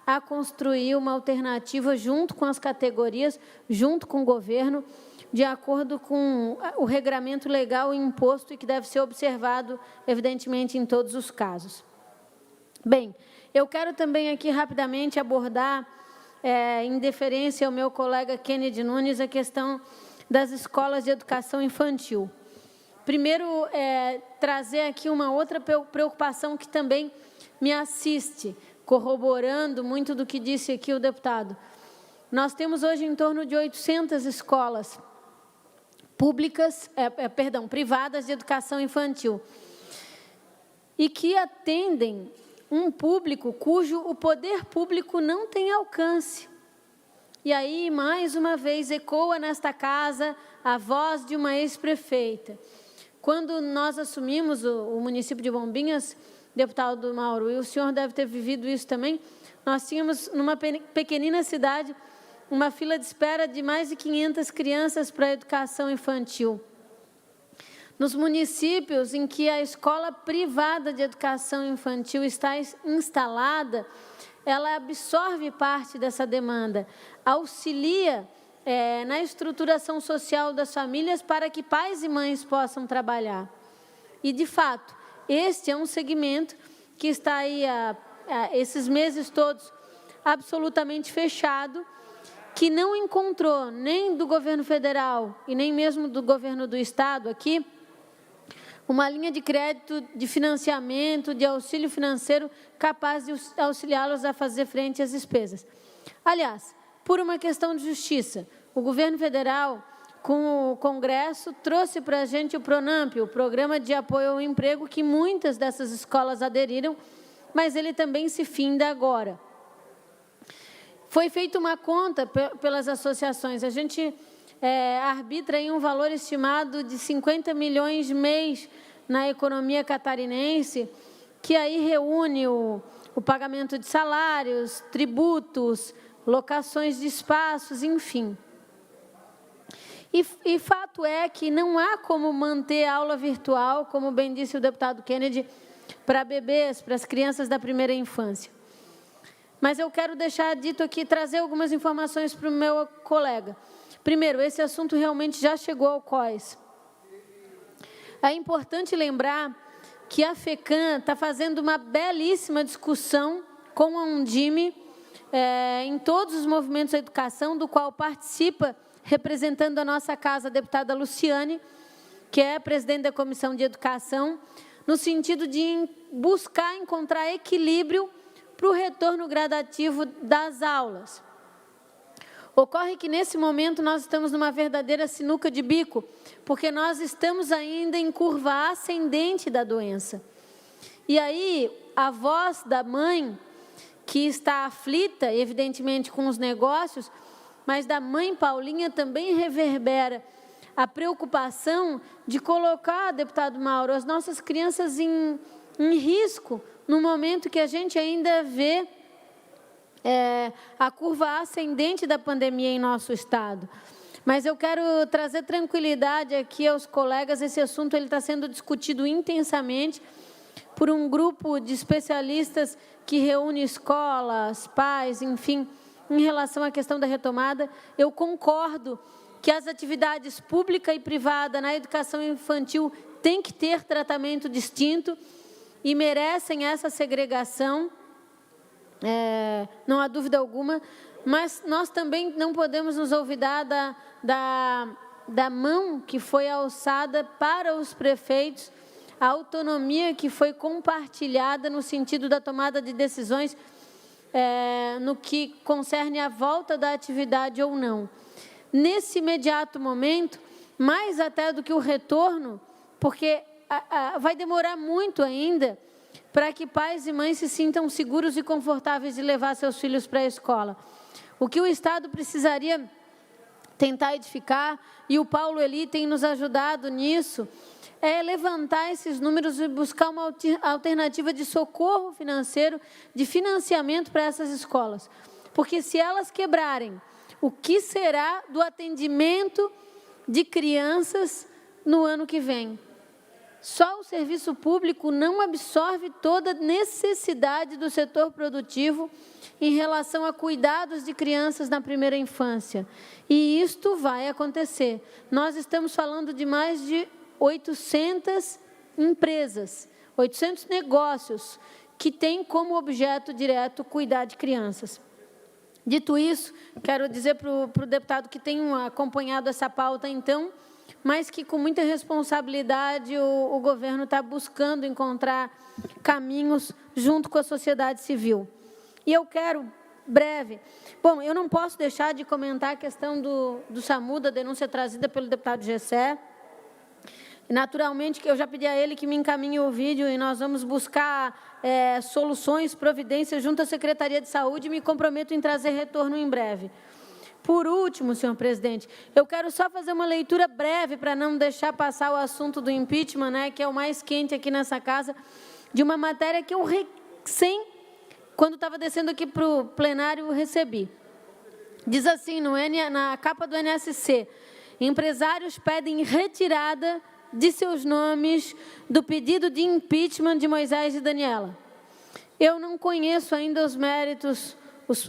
a construir uma alternativa junto com as categorias, junto com o governo, de acordo com o regramento legal imposto e que deve ser observado, evidentemente, em todos os casos. Bem, eu quero também aqui rapidamente abordar, em deferência ao meu colega Kennedy Nunes, a questão das escolas de educação infantil. Primeiro, trazer aqui uma outra preocupação que também me assiste, corroborando muito do que disse aqui o deputado. Nós temos hoje em torno de 800 escolas privadas de educação infantil e que atendem um público cujo o poder público não tem alcance. E aí, mais uma vez, ecoa nesta casa a voz de uma ex-prefeita. Quando nós assumimos o município de Bombinhas, deputado Mauro, e o senhor deve ter vivido isso também, nós tínhamos, numa pequenina cidade, uma fila de espera de mais de 500 crianças para a educação infantil. Nos municípios em que a escola privada de educação infantil está instalada, ela absorve parte dessa demanda, auxilia na estruturação social das famílias para que pais e mães possam trabalhar. E, de fato, este é um segmento que está aí esses meses todos absolutamente fechado, que não encontrou nem do governo federal e nem mesmo do governo do Estado aqui uma linha de crédito, de financiamento, de auxílio financeiro capaz de auxiliá-los a fazer frente às despesas. Aliás, por uma questão de justiça, o governo federal, com o Congresso, trouxe para a gente o PRONAMP, o Programa de Apoio ao Emprego, que muitas dessas escolas aderiram, mas ele também se finda agora. Foi feita uma conta pelas associações, a gente arbitra aí um valor estimado de 50 milhões mês na economia catarinense, que aí reúne o pagamento de salários, tributos, locações de espaços, enfim. E fato é que não há como manter a aula virtual, como bem disse o deputado Kennedy, para bebês, para as crianças da primeira infância. Mas eu quero deixar dito aqui, trazer algumas informações para o meu colega. Primeiro, esse assunto realmente já chegou ao COES. É importante lembrar que a FECAM está fazendo uma belíssima discussão com a Undime em todos os movimentos da educação, do qual participa, representando a nossa casa, a deputada Luciane, que é presidente da Comissão de Educação, no sentido de buscar encontrar equilíbrio para o retorno gradativo das aulas. Ocorre que, nesse momento, nós estamos numa verdadeira sinuca de bico, porque nós estamos ainda em curva ascendente da doença. E aí, a voz da mãe, que está aflita, evidentemente, com os negócios, mas da mãe Paulinha também reverbera a preocupação de colocar, deputado Mauro, as nossas crianças em risco, no momento que a gente ainda vê a curva ascendente da pandemia em nosso estado. Mas eu quero trazer tranquilidade aqui aos colegas, esse assunto está sendo discutido intensamente por um grupo de especialistas que reúne escolas, pais, enfim, em relação à questão da retomada. Eu concordo que as atividades pública e privada na educação infantil têm que ter tratamento distinto e merecem essa segregação, não há dúvida alguma, mas nós também não podemos nos olvidar da mão que foi alçada para os prefeitos, a autonomia que foi compartilhada no sentido da tomada de decisões no que concerne a volta da atividade ou não. Nesse imediato momento, mais até do que o retorno, porque vai demorar muito ainda para que pais e mães se sintam seguros e confortáveis de levar seus filhos para a escola. O que o Estado precisaria tentar edificar, e o Paulo Eli tem nos ajudado nisso, é levantar esses números e buscar uma alternativa de socorro financeiro, de financiamento para essas escolas. Porque se elas quebrarem, o que será do atendimento de crianças no ano que vem? Só o serviço público não absorve toda a necessidade do setor produtivo em relação a cuidados de crianças na primeira infância. E isto vai acontecer. Nós estamos falando de mais de 800 empresas, 800 negócios que têm como objeto direto cuidar de crianças. Dito isso, quero dizer para o deputado que tem acompanhado essa pauta, então, mas que com muita responsabilidade o governo está buscando encontrar caminhos junto com a sociedade civil. E eu quero, breve, bom, eu não posso deixar de comentar a questão do SAMU, da denúncia trazida pelo deputado Gessé. Naturalmente, que eu já pedi a ele que me encaminhe o vídeo e nós vamos buscar soluções, providências junto à Secretaria de Saúde e me comprometo em trazer retorno em breve. Por último, senhor presidente, eu quero só fazer uma leitura breve para não deixar passar o assunto do impeachment, né, que é o mais quente aqui nessa casa, de uma matéria que eu quando estava descendo aqui para o plenário, recebi. Diz assim, na capa do NSC, empresários pedem retirada de seus nomes do pedido de impeachment de Moisés e Daniela. Eu não conheço ainda os méritos,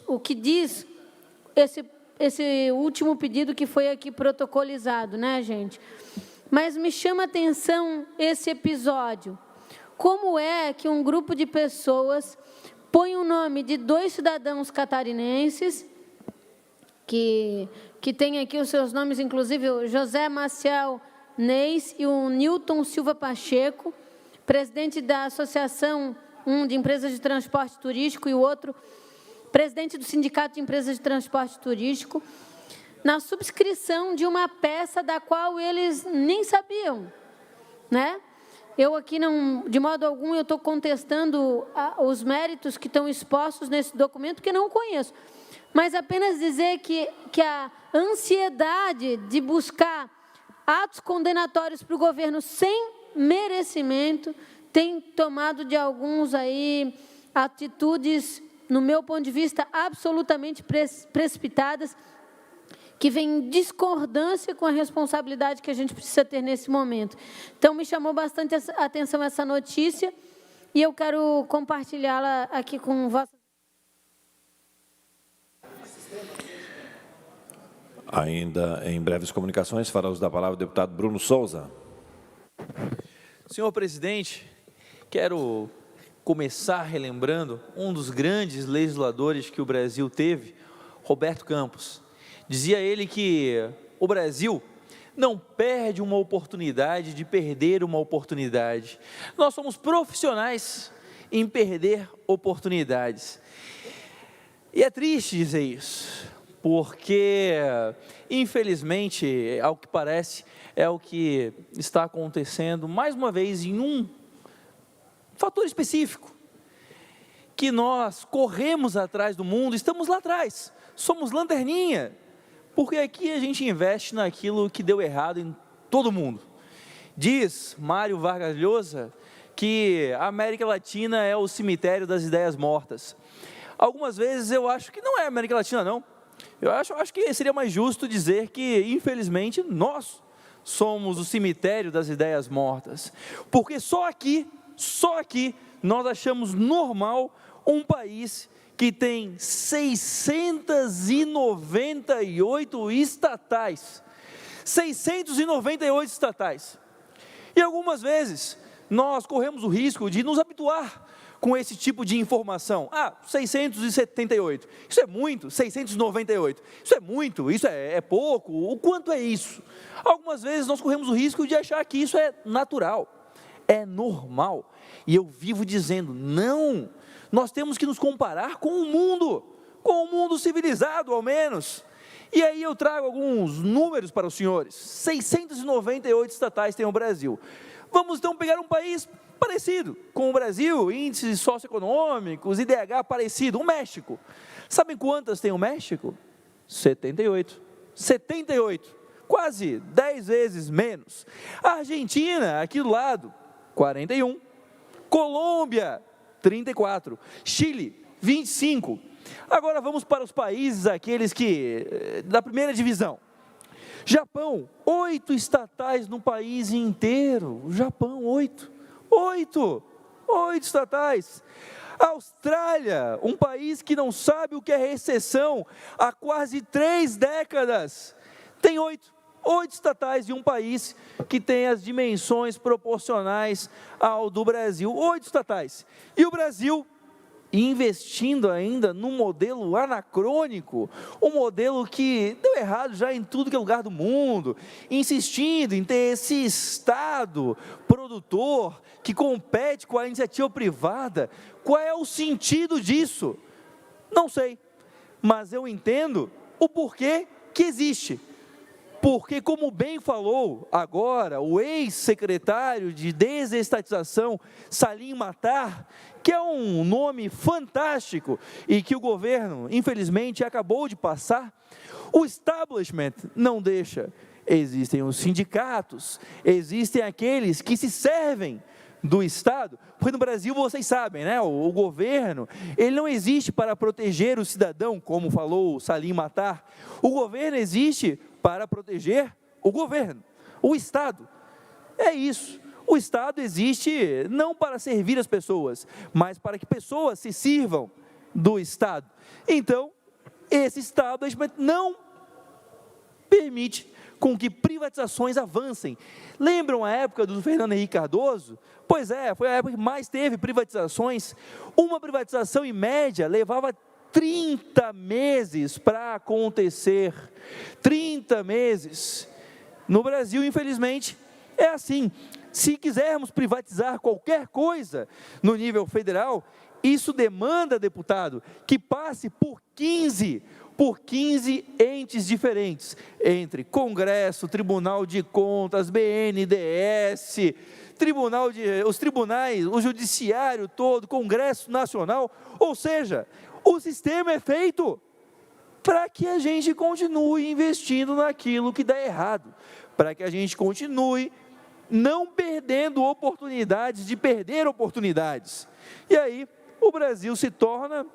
o que diz esse último pedido que foi aqui protocolizado, né, gente? Mas me chama a atenção esse episódio. Como é que um grupo de pessoas põe o nome de 2 cidadãos catarinenses, que tem aqui os seus nomes, inclusive o José Maciel Neis e o Newton Silva Pacheco, presidente da Associação de Empresas de Transporte Turístico e o outro presidente do Sindicato de Empresas de Transporte Turístico, na subscrição de uma peça da qual eles nem sabiam, né? Eu aqui, não, de modo algum, eu estou contestando os méritos que estão expostos nesse documento, que não conheço, mas apenas dizer que a ansiedade de buscar atos condenatórios para o governo sem merecimento tem tomado de alguns aí atitudes no meu ponto de vista, absolutamente precipitadas, que vêm em discordância com a responsabilidade que a gente precisa ter nesse momento. Então, me chamou bastante a atenção essa notícia e eu quero compartilhá-la aqui com vossa. Ainda em breves comunicações, fará uso da palavra o deputado Bruno Souza. Senhor presidente, quero começar relembrando um dos grandes legisladores que o Brasil teve, Roberto Campos. Dizia ele que o Brasil não perde uma oportunidade de perder uma oportunidade. Nós somos profissionais em perder oportunidades. E é triste dizer isso, porque, infelizmente, ao que parece, é o que está acontecendo, mais uma vez, em um fator específico, que nós corremos atrás do mundo, estamos lá atrás, somos lanterninha, porque aqui a gente investe naquilo que deu errado em todo mundo. Diz Mário Vargas Llosa que a América Latina é o cemitério das ideias mortas. Algumas vezes eu acho que não é a América Latina, não. Eu acho que seria mais justo dizer que, infelizmente, nós somos o cemitério das ideias mortas. Porque só aqui, nós achamos normal um país que tem 698 estatais. 698 estatais. E algumas vezes nós corremos o risco de nos habituar com esse tipo de informação. 678. Isso é muito. 698. Isso é muito. Isso é pouco. O quanto é isso? Algumas vezes nós corremos o risco de achar que isso é natural, é normal. E eu vivo dizendo, não. Nós temos que nos comparar com o mundo civilizado, ao menos. E aí eu trago alguns números para os senhores. 698 estatais tem o Brasil. Vamos então pegar um país parecido com o Brasil, índices socioeconômicos, IDH parecido, o México. Sabem quantas tem o México? 78. 78, quase 10 vezes menos. A Argentina, aqui do lado, 41. Colômbia, 34. Chile, 25. Agora vamos para os países, aqueles que, da primeira divisão. Japão, 8 estatais no país inteiro. Japão, 8 estatais. Austrália, um país que não sabe o que é recessão há quase 3 décadas, tem 8 estatais, e um país que tem as dimensões proporcionais ao do Brasil, 8 estatais. E o Brasil investindo ainda num modelo anacrônico, um modelo que deu errado já em tudo que é lugar do mundo, insistindo em ter esse Estado produtor que compete com a iniciativa privada. Qual é o sentido disso? Não sei, mas eu entendo o porquê que existe. Porque, como bem falou agora o ex-secretário de desestatização, Salim Matar, que é um nome fantástico e que o governo, infelizmente, acabou de passar, o establishment não deixa. Existem os sindicatos, existem aqueles que se servem do Estado, porque no Brasil, vocês sabem, né, o governo, ele não existe para proteger o cidadão, como falou Salim Matar. O governo existe para proteger o governo, o Estado. É isso. O Estado existe não para servir as pessoas, mas para que pessoas se sirvam do Estado. Então, esse Estado não permite com que privatizações avancem. Lembram a época do Fernando Henrique Cardoso? Pois é, foi a época que mais teve privatizações. Uma privatização, em média, levava 30 meses para acontecer. 30 meses. No Brasil, infelizmente, é assim. Se quisermos privatizar qualquer coisa no nível federal, isso demanda, deputado, que passe por 15 entes diferentes, entre Congresso, Tribunal de Contas, BNDES, os tribunais, o Judiciário todo, Congresso Nacional. Ou seja, o sistema é feito para que a gente continue investindo naquilo que dá errado, para que a gente continue não perdendo oportunidades de perder oportunidades. E aí o Brasil se torna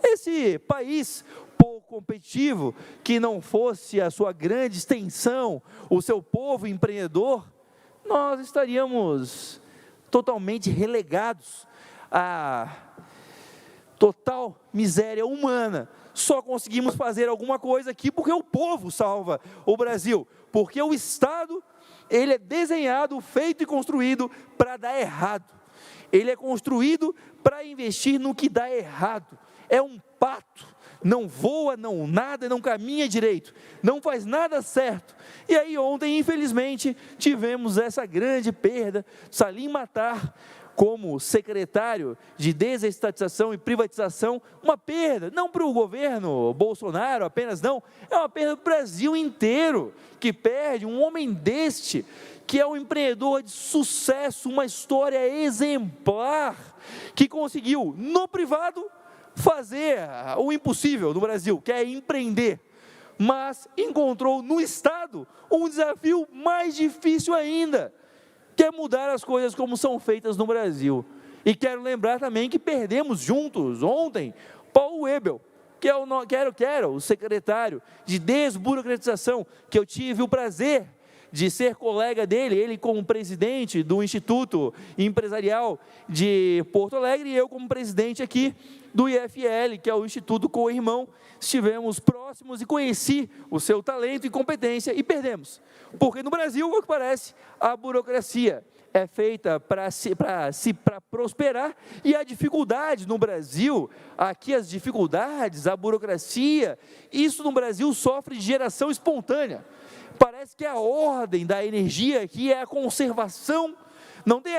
esse país pouco competitivo, que não fosse a sua grande extensão, o seu povo empreendedor, nós estaríamos totalmente relegados à total miséria humana. Só conseguimos fazer alguma coisa aqui porque o povo salva o Brasil, porque o Estado, ele é desenhado, feito e construído para dar errado. Ele é construído para investir no que dá errado. É um pato, não voa, não nada, não caminha direito, não faz nada certo. E aí ontem, infelizmente, tivemos essa grande perda. Salim Matar, como secretário de desestatização e privatização, uma perda, não para o governo Bolsonaro apenas, não, é uma perda para o Brasil inteiro, que perde um homem deste, que é um empreendedor de sucesso, uma história exemplar, que conseguiu, no privado, fazer o impossível no Brasil, que é empreender, mas encontrou no Estado um desafio mais difícil ainda, que é mudar as coisas como são feitas no Brasil. E quero lembrar também que perdemos juntos, ontem, Paulo Webel, que era o secretário de desburocratização, que eu tive o prazer de ser colega dele, ele como presidente do Instituto Empresarial de Porto Alegre, e eu como presidente aqui do IFL, que é o Instituto Co-Irmão. Estivemos próximos e conheci o seu talento e competência, e perdemos, porque no Brasil, o que parece, a burocracia é feita para prosperar, e a dificuldade no Brasil, aqui as dificuldades, a burocracia, isso no Brasil sofre de geração espontânea. Parece que a ordem da energia aqui é a conservação, não tem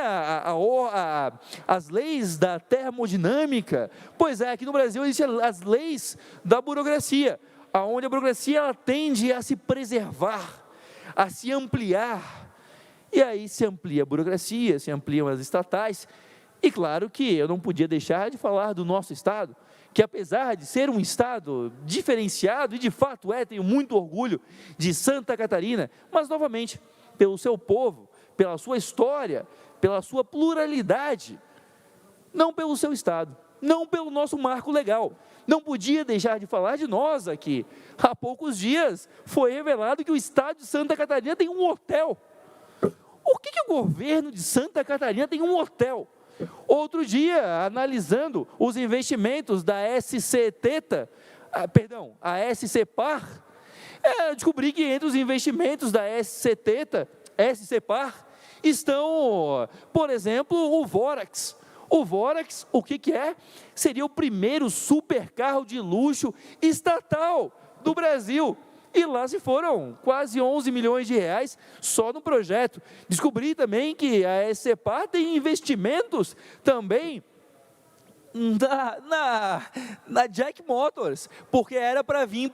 as leis da termodinâmica. Pois é, aqui no Brasil existem as leis da burocracia, onde a burocracia ela tende a se preservar, a se ampliar, e aí se amplia a burocracia, se ampliam as estatais, e claro que eu não podia deixar de falar do nosso Estado, que apesar de ser um Estado diferenciado, e de fato tenho muito orgulho de Santa Catarina, mas novamente, pelo seu povo, pela sua história, pela sua pluralidade, não pelo seu Estado, não pelo nosso marco legal. Não podia deixar de falar de nós aqui. Há poucos dias foi revelado que o Estado de Santa Catarina tem um hotel. Por que o governo de Santa Catarina tem um hotel? Outro dia, analisando os investimentos da SCPar, descobri que entre os investimentos da SCPar estão, por exemplo, o Vorax. O Vorax, o que é? Seria o primeiro supercarro de luxo estatal do Brasil. E lá se foram quase 11 milhões de reais só no projeto. Descobri também que a SCPar tem investimentos também na Jack Motors, porque era para vir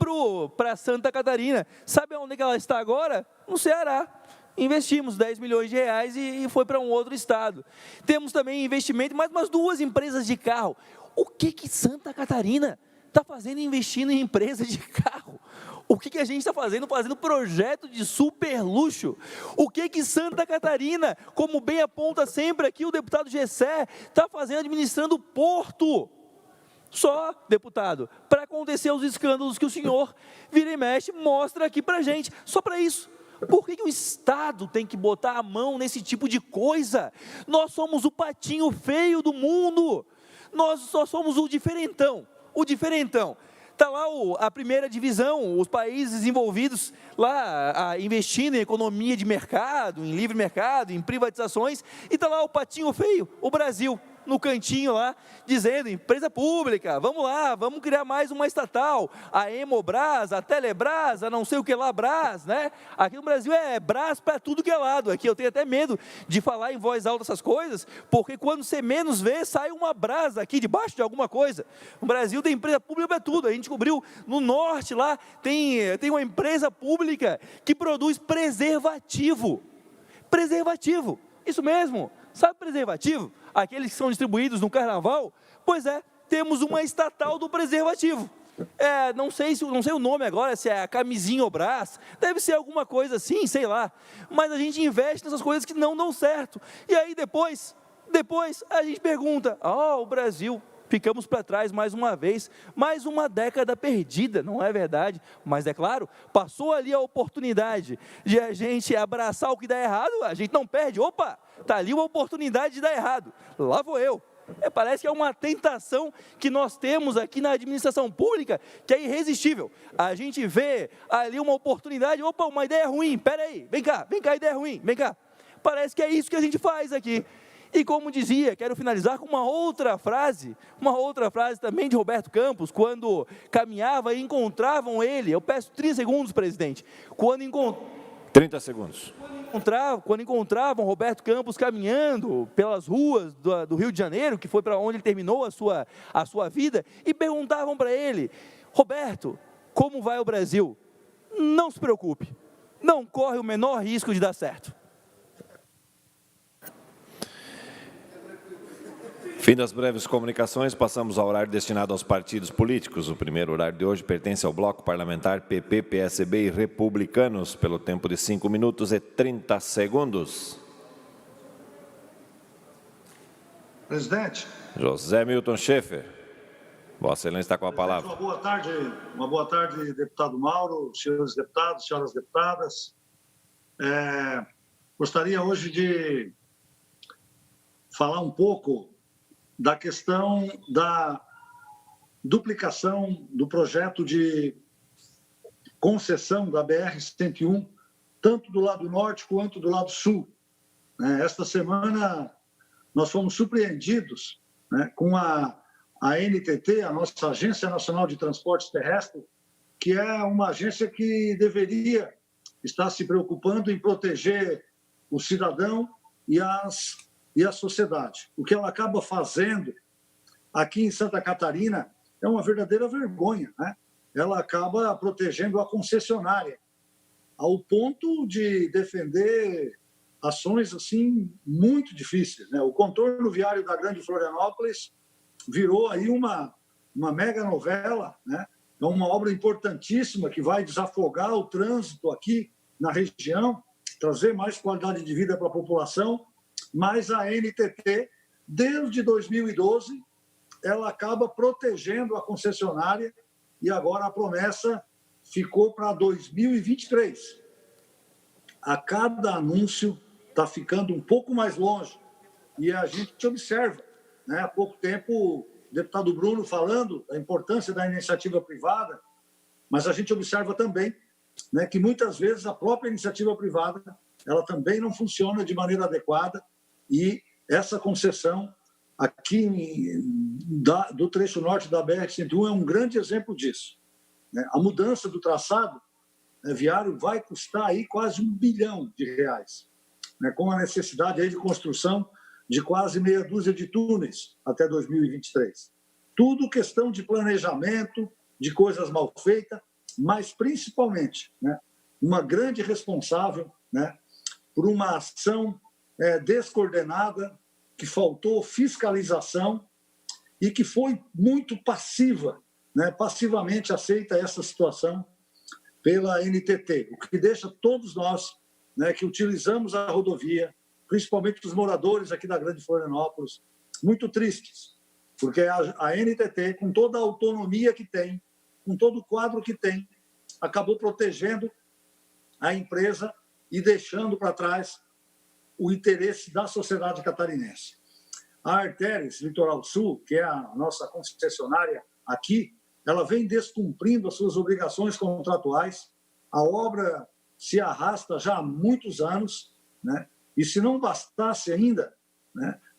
para Santa Catarina. Sabe onde que ela está agora? No Ceará. Investimos 10 milhões de reais e foi para um outro estado. Temos também investimento em mais umas 2 empresas de carro. O que Santa Catarina está fazendo investindo em empresa de carro? O que a gente está fazendo? Fazendo projeto de super luxo. O que Santa Catarina, como bem aponta sempre aqui o deputado Gessé, está fazendo administrando o porto? Só, deputado, para acontecer os escândalos que o senhor vira e mexe, mostra aqui para a gente, só para isso. Por que o Estado tem que botar a mão nesse tipo de coisa? Nós somos o patinho feio do mundo, nós só somos o diferentão. Está lá a primeira divisão, os países desenvolvidos lá investindo em economia de mercado, em livre mercado, em privatizações, e está lá o patinho feio, o Brasil, no cantinho lá, dizendo, empresa pública, vamos lá, vamos criar mais uma estatal, a Hemobras, a Telebras, a não sei o que lá, Brás, né? Aqui no Brasil é Brás para tudo que é lado, aqui eu tenho até medo de falar em voz alta essas coisas, porque quando você menos vê, sai uma brasa aqui debaixo de alguma coisa. No Brasil tem empresa pública para tudo, a gente descobriu no norte lá, tem uma empresa pública que produz preservativo, isso mesmo, sabe preservativo? Aqueles que são distribuídos no carnaval, pois é, temos uma estatal do preservativo. Não sei o nome agora, se é a Camisinha Brás, deve ser alguma coisa assim, sei lá. Mas a gente investe nessas coisas que não dão certo. E aí depois a gente pergunta, o Brasil, ficamos para trás mais uma vez, mais uma década perdida, não é verdade? Mas é claro, passou ali a oportunidade de a gente abraçar o que dá errado, a gente não perde, opa, está ali uma oportunidade de dar errado, lá vou eu. Parece que é uma tentação que nós temos aqui na administração pública, que é irresistível. A gente vê ali uma oportunidade, opa, uma ideia ruim, peraí, vem cá, ideia ruim, vem cá. Parece que é isso que a gente faz aqui. E como dizia, quero finalizar com uma outra frase também de Roberto Campos, quando caminhava e encontravam ele, eu peço 30 segundos, presidente, 30 segundos. Quando encontravam Roberto Campos caminhando pelas ruas do Rio de Janeiro, que foi para onde ele terminou a sua vida, e perguntavam para ele, Roberto, como vai o Brasil? Não se preocupe, não corre o menor risco de dar certo. Fim das breves comunicações, passamos ao horário destinado aos partidos políticos. O primeiro horário de hoje pertence ao bloco parlamentar PP, PSB e Republicanos, pelo tempo de 5 minutos e 30 segundos. Presidente. José Milton Schaefer. Vossa Excelência está com a palavra. Uma boa tarde, deputado Mauro, senhores deputados, senhoras deputadas. Gostaria hoje de falar um pouco da questão da duplicação do projeto de concessão da BR-101, tanto do lado norte quanto do lado sul. Esta semana, nós fomos surpreendidos com a ANTT, a nossa Agência Nacional de Transportes Terrestres, que é uma agência que deveria estar se preocupando em proteger o cidadão e a sociedade. O que ela acaba fazendo aqui em Santa Catarina é uma verdadeira vergonha, Ela acaba protegendo a concessionária, ao ponto de defender ações assim muito difíceis. O contorno viário da Grande Florianópolis virou aí uma mega novela, É uma obra importantíssima que vai desafogar o trânsito aqui na região, trazer mais qualidade de vida para a população. Mas a ANTT, desde 2012, ela acaba protegendo a concessionária e agora a promessa ficou para 2023. A cada anúncio está ficando um pouco mais longe e a gente observa. Há pouco tempo, o deputado Bruno falando da importância da iniciativa privada, mas a gente observa também que muitas vezes a própria iniciativa privada ela também não funciona de maneira adequada. E essa concessão aqui do trecho norte da BR-101 é um grande exemplo disso. A mudança do traçado viário vai custar aí quase R$1 bilhão, com a necessidade aí de construção de quase meia dúzia de túneis até 2023. Tudo questão de planejamento, de coisas mal feitas, mas principalmente uma grande responsável por uma ação descoordenada, que faltou fiscalização e que foi muito passiva, passivamente aceita essa situação pela ANTT, o que deixa todos nós que utilizamos a rodovia, principalmente os moradores aqui da Grande Florianópolis, muito tristes, porque a ANTT, com toda a autonomia que tem, com todo o quadro que tem, acabou protegendo a empresa e deixando para trás o interesse da sociedade catarinense. A Artéries Litoral Sul, que é a nossa concessionária aqui, ela vem descumprindo as suas obrigações contratuais. A obra se arrasta já há muitos anos, e se não bastasse ainda,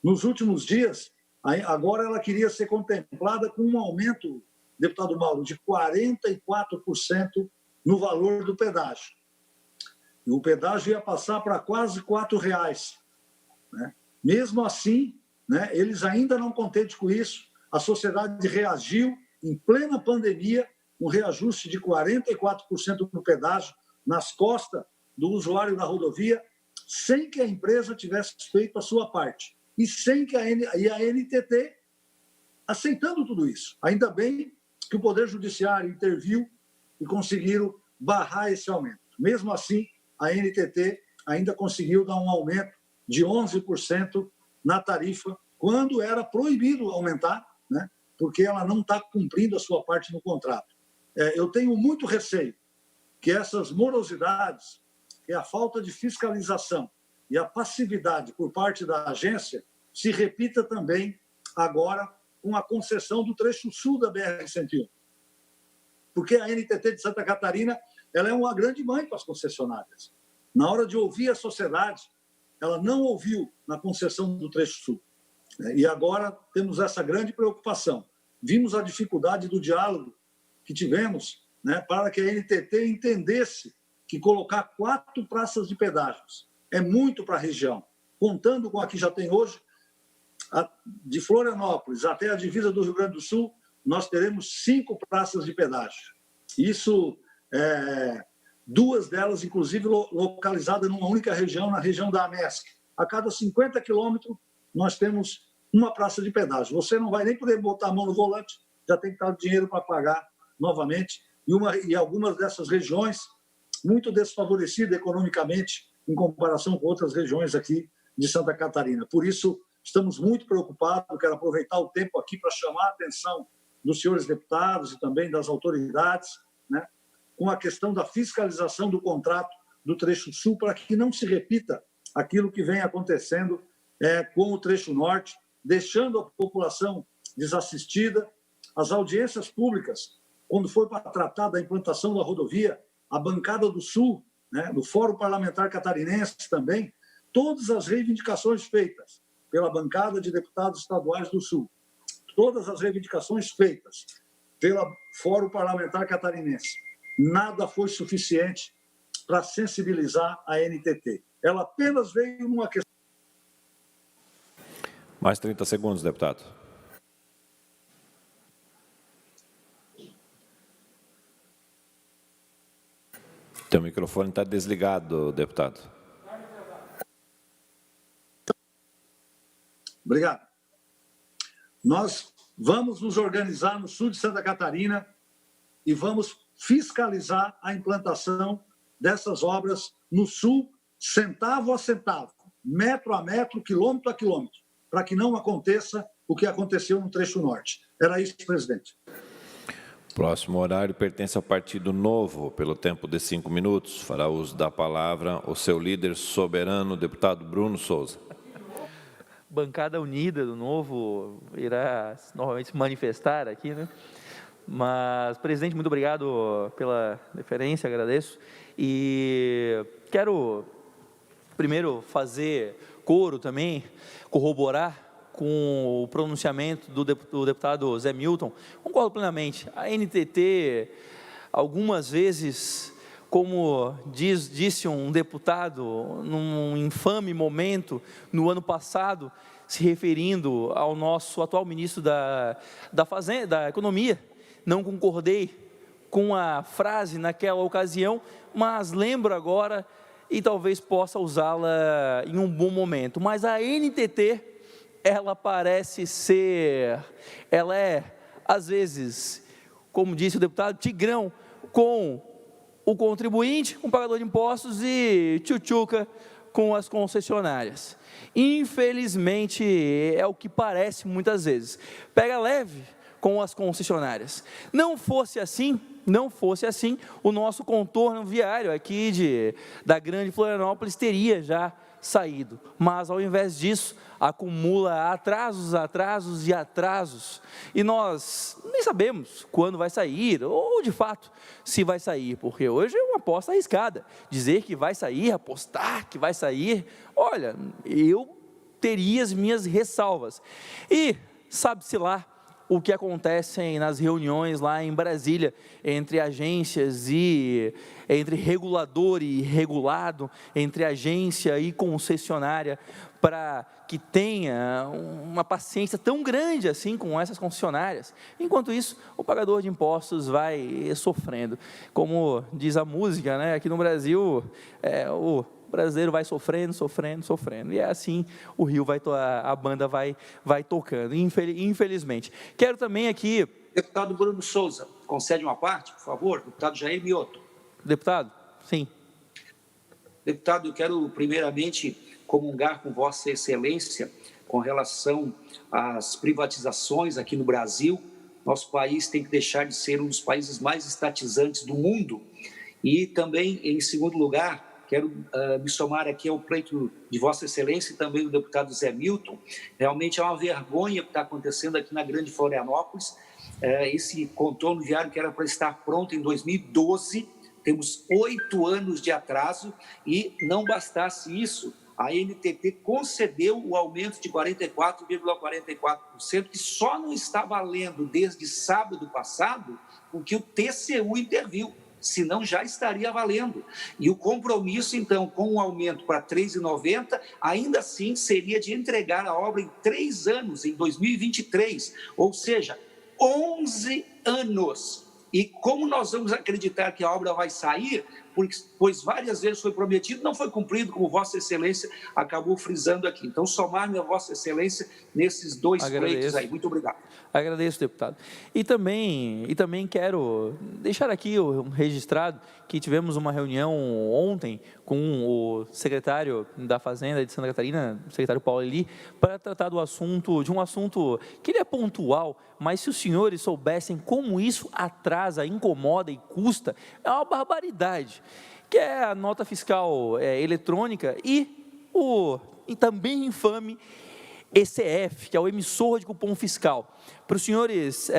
nos últimos dias, agora ela queria ser contemplada com um aumento, deputado Mauro, de 44% no valor do pedágio. E o pedágio ia passar para quase R$4. Mesmo assim, eles ainda não contentes com isso, a sociedade reagiu em plena pandemia, um reajuste de 44% no pedágio nas costas do usuário da rodovia, sem que a empresa tivesse feito a sua parte. E sem que a ANTT aceitando tudo isso. Ainda bem que o Poder Judiciário interviu e conseguiram barrar esse aumento. Mesmo assim, a ANTT ainda conseguiu dar um aumento de 11% na tarifa, quando era proibido aumentar, porque ela não está cumprindo a sua parte no contrato. Eu tenho muito receio que essas morosidades, que a falta de fiscalização e a passividade por parte da agência se repita também agora com a concessão do trecho sul da BR-101. Porque a NTT de Santa Catarina ela é uma grande mãe para as concessionárias. Na hora de ouvir a sociedade, ela não ouviu na concessão do trecho sul. E agora temos essa grande preocupação. Vimos a dificuldade do diálogo que tivemos, né, para que a NTT entendesse que colocar 4 praças de pedágios é muito para a região. Contando com a que já tem hoje, de Florianópolis até a divisa do Rio Grande do Sul, nós teremos 5 praças de pedágio. Isso, 2 delas, inclusive, localizadas numa única região, na região da AMESC. A cada 50 quilômetros, nós temos uma praça de pedágio. Você não vai nem poder botar a mão no volante, já tem que estar dinheiro para pagar novamente. E algumas dessas regiões, muito desfavorecidas economicamente, em comparação com outras regiões aqui de Santa Catarina. Por isso, estamos muito preocupados. Quero aproveitar o tempo aqui para chamar a atenção dos senhores deputados e também das autoridades, né, com a questão da fiscalização do contrato do trecho sul, para que não se repita aquilo que vem acontecendo com o trecho norte, deixando a população desassistida. As audiências públicas, quando foi para tratar da implantação da rodovia, a bancada do Sul, né, do Fórum Parlamentar Catarinense também, todas as reivindicações feitas pela bancada de deputados estaduais do Sul, todas as reivindicações feitas pelo Fórum Parlamentar Catarinense, nada foi suficiente para sensibilizar a NTT. Ela apenas veio numa questão... Mais 30 segundos, deputado. Teu microfone está desligado, deputado. Obrigado. Nós vamos nos organizar no sul de Santa Catarina e vamos fiscalizar a implantação dessas obras no sul, centavo a centavo, metro a metro, quilômetro a quilômetro, para que não aconteça o que aconteceu no trecho norte. Era isso, presidente. Próximo horário pertence ao Partido Novo. Pelo tempo de 5 minutos, fará uso da palavra o seu líder soberano, deputado Bruno Souza. Bancada unida do Novo irá novamente se manifestar aqui, né? Mas, presidente, muito obrigado pela deferência, agradeço. E quero primeiro fazer coro também, corroborar com o pronunciamento do deputado Zé Milton. Concordo plenamente. A NTT, algumas vezes, como disse um deputado, num infame momento, no ano passado, se referindo ao nosso atual ministro da Economia, não concordei com a frase naquela ocasião, mas lembro agora e talvez possa usá-la em um bom momento. Mas a NTT, ela parece ser, ela é, às vezes, como disse o deputado, tigrão com o contribuinte, com o pagador de impostos e tchutchuca com as concessionárias. Infelizmente, é o que parece muitas vezes. Pega leve com as concessionárias. Não fosse assim, o nosso contorno viário aqui da Grande Florianópolis teria já saído. Mas, ao invés disso, acumula atrasos e atrasos. E nós nem sabemos quando vai sair, ou de fato, se vai sair, porque hoje é uma aposta arriscada. Dizer que vai sair, apostar que vai sair, olha, eu teria as minhas ressalvas. E sabe-se lá o que acontece nas reuniões lá em Brasília, entre agências e entre regulador e regulado, entre agência e concessionária, para que tenha uma paciência tão grande assim com essas concessionárias. Enquanto isso, o pagador de impostos vai sofrendo. Como diz a música, né? Aqui no Brasil, o brasileiro vai sofrendo. E é assim o rio a banda vai tocando, infelizmente. Quero também aqui... Deputado Bruno Souza, concede uma parte, por favor? Deputado Jair Mioto. Deputado, sim. Deputado, eu quero primeiramente comungar com Vossa Excelência com com relação às privatizações aqui no Brasil. Nosso país tem que deixar de ser um dos países mais estatizantes do mundo. E também, em segundo lugar, quero me somar aqui ao pleito de Vossa Excelência e também do deputado Zé Milton. Realmente é uma vergonha o que está acontecendo aqui na Grande Florianópolis. Esse contorno viário que era para estar pronto em 2012, temos 8 anos de atraso e não bastasse isso, a ANTT concedeu o aumento de 44,44%, que só não está valendo desde sábado passado, porque o TCU interviu, senão já estaria valendo. E o compromisso, então, com o aumento para R$ 3,90, ainda assim seria de entregar a obra em 3 anos, em 2023, ou seja, 11 anos. E como nós vamos acreditar que a obra vai sair, pois várias vezes foi prometido, não foi cumprido, como Vossa Excelência acabou frisando aqui. Então, somar-me a Vossa Excelência nesses 2 pleitos aí. Muito obrigado. Agradeço, deputado. E também quero deixar aqui registrado que tivemos uma reunião ontem com o secretário da Fazenda de Santa Catarina, o secretário Paulo Eli, para tratar de um assunto que ele é pontual, mas se os senhores soubessem como isso atrasa, incomoda e custa, é uma barbaridade, que é a nota fiscal eletrônica e também infame ECF, que é o emissor de cupom fiscal. Para os senhores,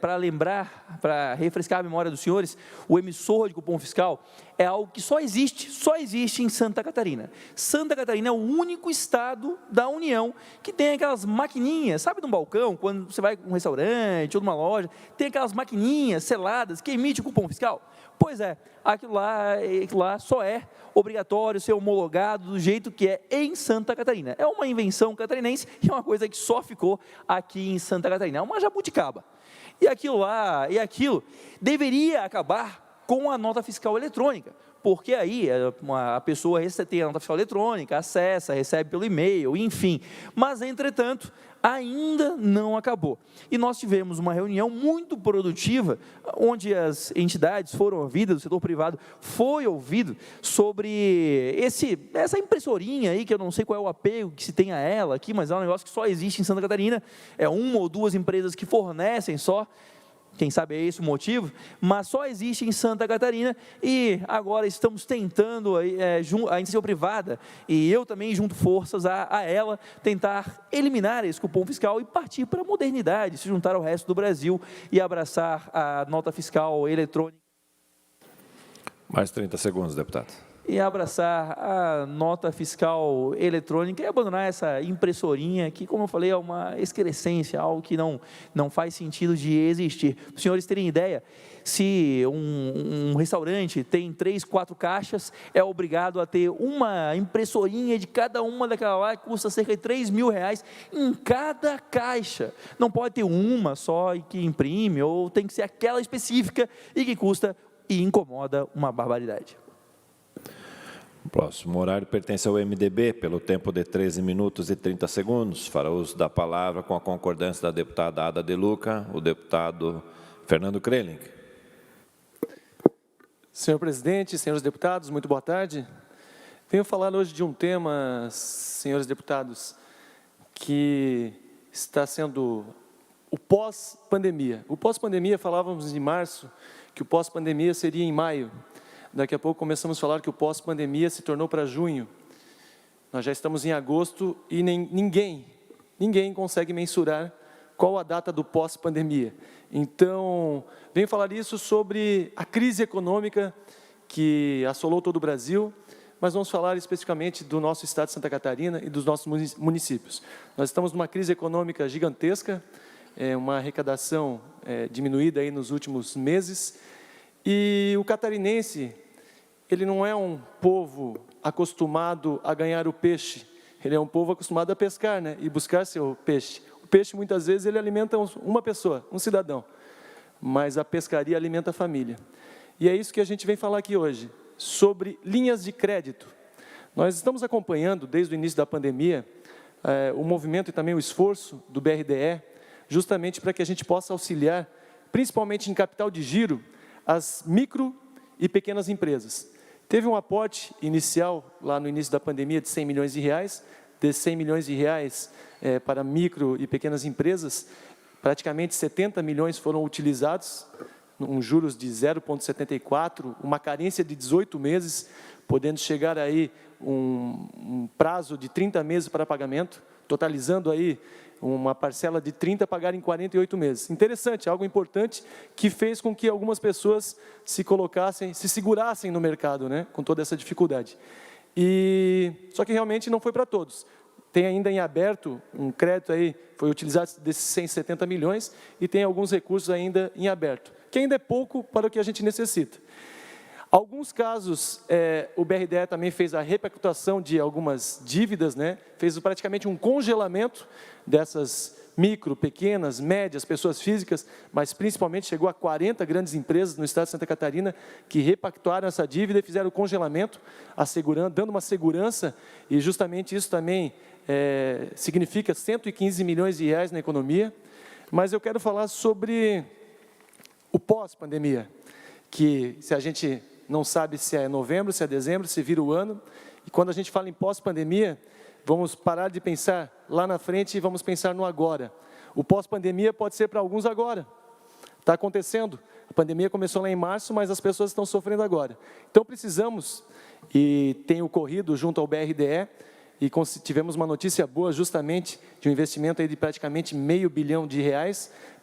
para lembrar, para refrescar a memória dos senhores, o emissor de cupom fiscal é algo que só existe em Santa Catarina. Santa Catarina é o único estado da União que tem aquelas maquininhas, sabe, num balcão, quando você vai a um restaurante ou numa loja, tem aquelas maquininhas seladas que emitem o cupom fiscal? Pois é, aquilo lá só é obrigatório ser homologado do jeito que é em Santa Catarina. É uma invenção catarinense e é uma coisa que só ficou aqui em Santa Catarina. É uma jabuticaba. E aquilo deveria acabar com a nota fiscal eletrônica, porque aí a pessoa tem a nota fiscal eletrônica, acessa, recebe pelo e-mail, enfim. Mas, entretanto, ainda não acabou. E nós tivemos uma reunião muito produtiva, onde as entidades foram ouvidas, o setor privado foi ouvido sobre essa impressorinha aí, que eu não sei qual é o apego que se tem a ela aqui, mas é um negócio que só existe em Santa Catarina, é 1 ou 2 empresas que fornecem só, quem sabe é esse o motivo, mas só existe em Santa Catarina e agora estamos tentando, a iniciativa privada, e eu também junto forças a ela, tentar eliminar esse cupom fiscal e partir para a modernidade, se juntar ao resto do Brasil e abraçar a nota fiscal eletrônica. Mais 30 segundos, deputado. E abraçar a nota fiscal eletrônica e abandonar essa impressorinha que, como eu falei, é uma excrescência, algo que não faz sentido de existir. Para os senhores terem ideia, se um restaurante tem 3, 4 caixas, é obrigado a ter uma impressorinha de cada uma daquela lá, que custa cerca de R$3.000 em cada caixa. Não pode ter uma só e que imprime, ou tem que ser aquela específica e que custa e incomoda uma barbaridade. O próximo horário pertence ao MDB, pelo tempo de 13 minutos e 30 segundos. Fará uso da palavra, com a concordância da deputada Ada De Luca, o deputado Fernando Kreling. Senhor presidente, senhores deputados, muito boa tarde. Venho falar hoje de um tema, senhores deputados, que está sendo o pós-pandemia. O pós-pandemia, falávamos em março, que o pós-pandemia seria em maio. Daqui a pouco começamos a falar que o pós-pandemia se tornou para junho. Nós já estamos em agosto e ninguém consegue mensurar qual a data do pós-pandemia. Então, venho falar isso sobre a crise econômica que assolou todo o Brasil, mas vamos falar especificamente do nosso estado de Santa Catarina e dos nossos municípios. Nós estamos numa crise econômica gigantesca, uma arrecadação diminuída aí nos últimos meses, e o catarinense, ele não é um povo acostumado a ganhar o peixe, ele é um povo acostumado a pescar, né? E buscar seu peixe. O peixe, muitas vezes, ele alimenta uma pessoa, um cidadão, mas a pescaria alimenta a família. E é isso que a gente vem falar aqui hoje, sobre linhas de crédito. Nós estamos acompanhando, desde o início da pandemia, o movimento e também o esforço do BRDE, justamente para que a gente possa auxiliar, principalmente em capital de giro, as micro e pequenas empresas. Teve um aporte inicial, lá no início da pandemia, de R$100 milhões, desses 100 milhões de reais para micro e pequenas empresas, praticamente 70 milhões foram utilizados, um juros de 0,74, uma carência de 18 meses, podendo chegar aí um prazo de 30 meses para pagamento, totalizando aí uma parcela de 30 pagar em 48 meses. Interessante, algo importante que fez com que algumas pessoas se segurassem no mercado, né, com toda essa dificuldade. Só que realmente não foi para todos. Tem ainda em aberto um crédito aí, foi utilizado desses 170 milhões, e tem alguns recursos ainda em aberto, que ainda é pouco para o que a gente necessita. Alguns casos, o BRDE também fez a repactuação de algumas dívidas, né? Fez praticamente um congelamento dessas micro, pequenas, médias, pessoas físicas, mas principalmente chegou a 40 grandes empresas no estado de Santa Catarina que repactuaram essa dívida e fizeram o congelamento, dando uma segurança, e justamente isso também significa 115 milhões de reais na economia. Mas eu quero falar sobre o pós-pandemia, que se a gente não sabe se é novembro, se é dezembro, se vira o ano, e quando a gente fala em pós-pandemia, vamos parar de pensar lá na frente e vamos pensar no agora. O pós-pandemia pode ser para alguns agora. Está acontecendo. A pandemia começou lá em março, mas as pessoas estão sofrendo agora. Então precisamos, e tem ocorrido junto ao BRDE, e tivemos uma notícia boa justamente de um investimento aí de praticamente R$500 milhão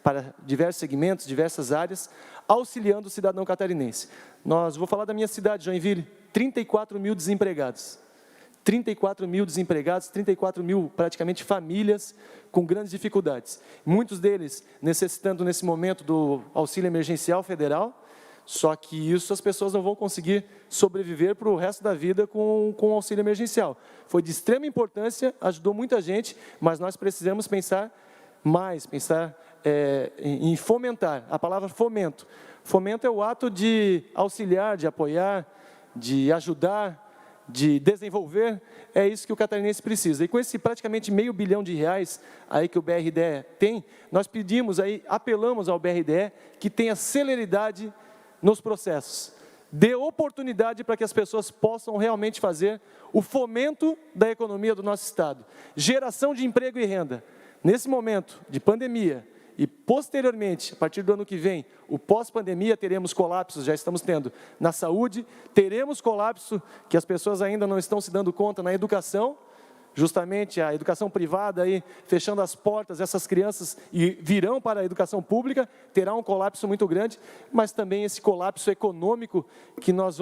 para diversos segmentos, diversas áreas, auxiliando o cidadão catarinense. Vou falar da minha cidade, Joinville, 34 mil desempregados. 34 mil desempregados, 34 mil praticamente famílias com grandes dificuldades. Muitos deles necessitando nesse momento do auxílio emergencial federal, só que isso as pessoas não vão conseguir sobreviver para o resto da vida com o auxílio emergencial. Foi de extrema importância, ajudou muita gente, mas nós precisamos pensar mais, em fomentar. A palavra fomento. Fomento é o ato de auxiliar, de apoiar, de ajudar, de desenvolver. É isso que o catarinense precisa. E com esse praticamente R$500 milhão aí que o BRDE tem, nós apelamos ao BRDE que tenha celeridade nos processos. Dê oportunidade para que as pessoas possam realmente fazer o fomento da economia do nosso estado. Geração de emprego e renda. Nesse momento de pandemia e posteriormente, a partir do ano que vem, o pós-pandemia, teremos colapsos, já estamos tendo na saúde, teremos colapso que as pessoas ainda não estão se dando conta na educação, justamente a educação privada aí fechando as portas, essas crianças virão para a educação pública, terá um colapso muito grande, mas também esse colapso econômico que nós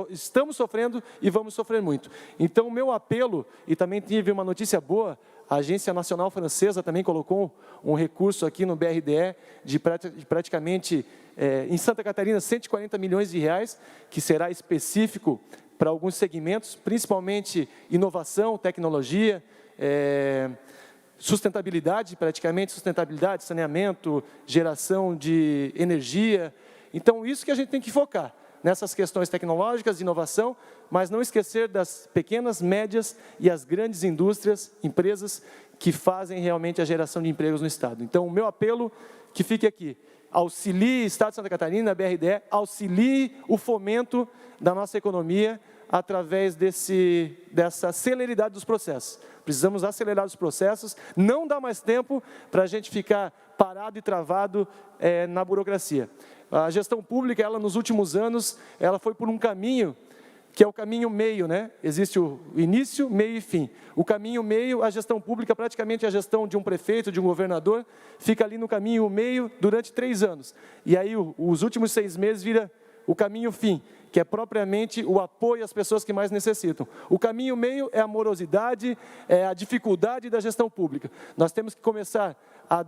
estamos sofrendo e vamos sofrer muito. Então, o meu apelo, e também tive uma notícia boa, a Agência Nacional Francesa também colocou um recurso aqui no BRDE de praticamente, em Santa Catarina, 140 milhões de reais, que será específico para alguns segmentos, principalmente inovação, tecnologia, sustentabilidade, sustentabilidade, saneamento, geração de energia. Então, isso que a gente tem que focar, nessas questões tecnológicas, inovação, mas não esquecer das pequenas, médias e as grandes indústrias, empresas que fazem realmente a geração de empregos no estado. Então, o meu apelo que fique aqui, auxilie o Estado de Santa Catarina, a BRDE, auxilie o fomento da nossa economia através dessa celeridade dos processos. Precisamos acelerar os processos, não dá mais tempo para a gente ficar parado e travado na burocracia. A gestão pública, ela nos últimos anos, ela foi por um caminho que é o caminho meio, né? Existe o início, meio e fim. O caminho meio, a gestão pública, praticamente a gestão de um prefeito, de um governador, fica ali no caminho meio durante 3 anos. E aí, os últimos 6 meses vira o caminho fim, que é propriamente o apoio às pessoas que mais necessitam. O caminho meio é a morosidade, é a dificuldade da gestão pública. Nós temos que começar a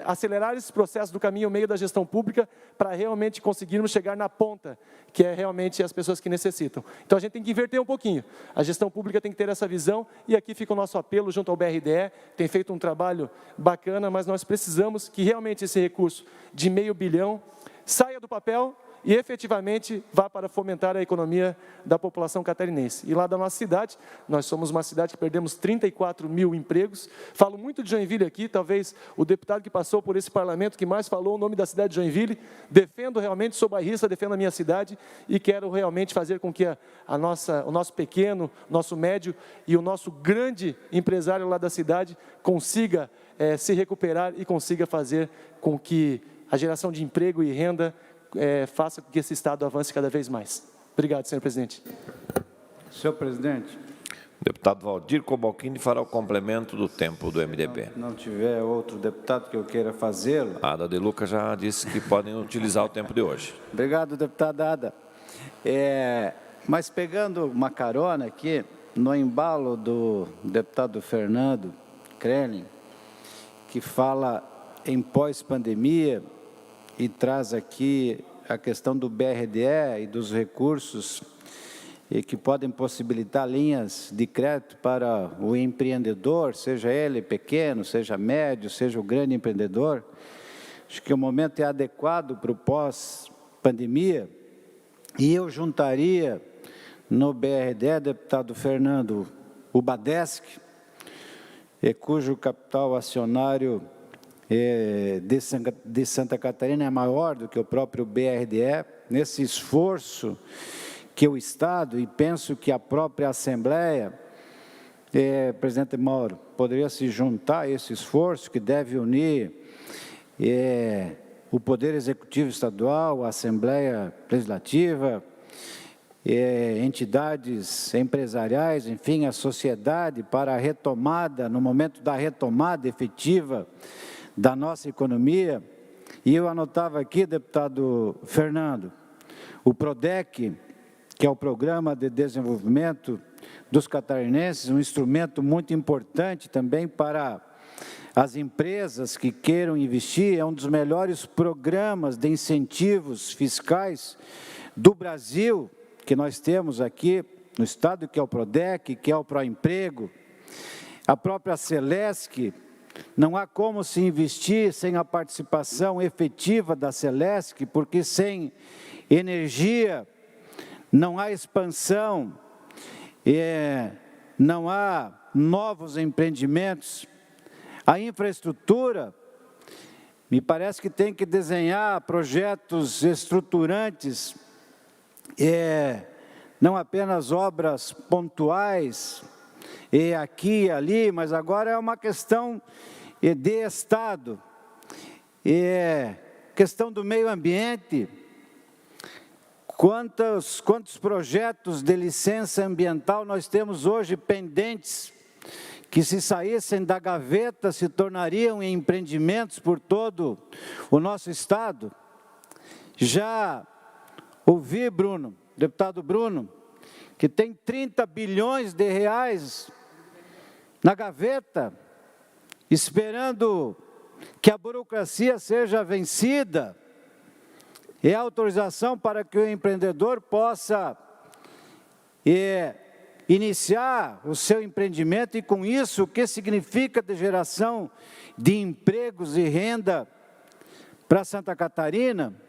acelerar esse processo do caminho meio da gestão pública para realmente conseguirmos chegar na ponta, que é realmente as pessoas que necessitam. Então, a gente tem que inverter um pouquinho. A gestão pública tem que ter essa visão, e aqui fica o nosso apelo junto ao BRDE, tem feito um trabalho bacana, mas nós precisamos que realmente esse recurso de R$500 milhão saia do papel e efetivamente vá para fomentar a economia da população catarinense. E lá da nossa cidade, nós somos uma cidade que perdemos 34 mil empregos. Falo muito de Joinville aqui, talvez o deputado que passou por esse parlamento que mais falou o nome da cidade de Joinville. Defendo realmente, sou bairrista, defendo a minha cidade e quero realmente fazer com que o nosso pequeno, nosso médio e o nosso grande empresário lá da cidade consiga se recuperar e consiga fazer com que a geração de emprego e renda faça com que esse Estado avance cada vez mais. Obrigado, senhor presidente. Senhor presidente. O deputado Valdir Cobalcini fará o complemento do tempo do MDB. Não tiver outro deputado que eu queira fazê-lo. A Ada De Luca já disse que podem utilizar o tempo de hoje. Obrigado, deputada Ada. Mas pegando uma carona aqui, no embalo do deputado Fernando Krelin, que fala em pós-pandemia e traz aqui a questão do BRDE e dos recursos e que podem possibilitar linhas de crédito para o empreendedor, seja ele pequeno, seja médio, seja o grande empreendedor. Acho que o momento é adequado para o pós-pandemia e eu juntaria no BRDE, deputado Fernando, o Badesc, cujo capital acionário de Santa Catarina é maior do que o próprio BRDE, nesse esforço que o Estado, e penso que a própria Assembleia, presidente Mauro, poderia se juntar a esse esforço que deve unir o Poder Executivo Estadual, a Assembleia Legislativa, entidades empresariais, enfim, a sociedade para a retomada, no momento da retomada efetiva da nossa economia. E eu anotava aqui, deputado Fernando, o PRODEC, que é o Programa de Desenvolvimento dos Catarinenses, um instrumento muito importante também para as empresas que queiram investir, é um dos melhores programas de incentivos fiscais do Brasil, que nós temos aqui no Estado, que é o PRODEC, que é o PROEmprego, a própria Celesc. Não há como se investir sem a participação efetiva da Celesc, porque sem energia não há expansão, não há novos empreendimentos. A infraestrutura, me parece que tem que desenhar projetos estruturantes, não apenas obras pontuais, aqui e ali, mas agora é uma questão de Estado, questão do meio ambiente. Quantos projetos de licença ambiental nós temos hoje pendentes, que se saíssem da gaveta se tornariam empreendimentos por todo o nosso Estado? Já ouvi, deputado Bruno, que tem 30 bilhões de reais na gaveta, esperando que a burocracia seja vencida, e a autorização para que o empreendedor possa iniciar o seu empreendimento, e com isso, o que significa de geração de empregos e renda para Santa Catarina.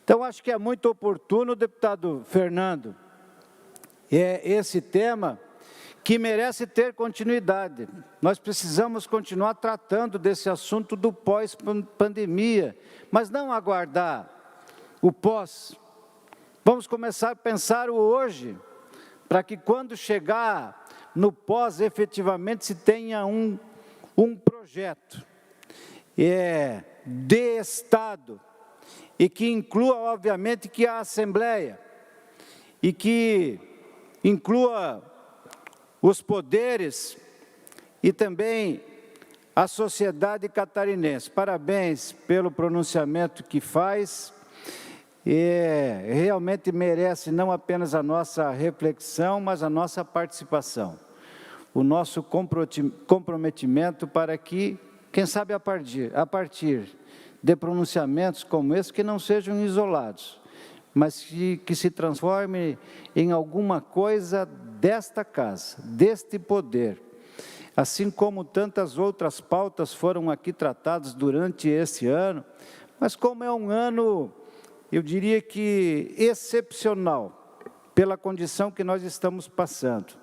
Então, acho que é muito oportuno, deputado Fernando, esse tema que merece ter continuidade. Nós precisamos continuar tratando desse assunto do pós-pandemia, mas não aguardar o pós. Vamos começar a pensar o hoje, para que quando chegar no pós, efetivamente se tenha um projeto de Estado, e que inclua, obviamente, que a Assembleia, e que inclua os poderes e também a sociedade catarinense. Parabéns pelo pronunciamento que faz, realmente merece não apenas a nossa reflexão, mas a nossa participação, o nosso comprometimento para que, quem sabe a partir de pronunciamentos como esse, que não sejam isolados, mas que se transforme em alguma coisa desta casa, deste poder, assim como tantas outras pautas foram aqui tratadas durante esse ano, mas como é um ano eu diria que excepcional, pela condição que nós estamos passando.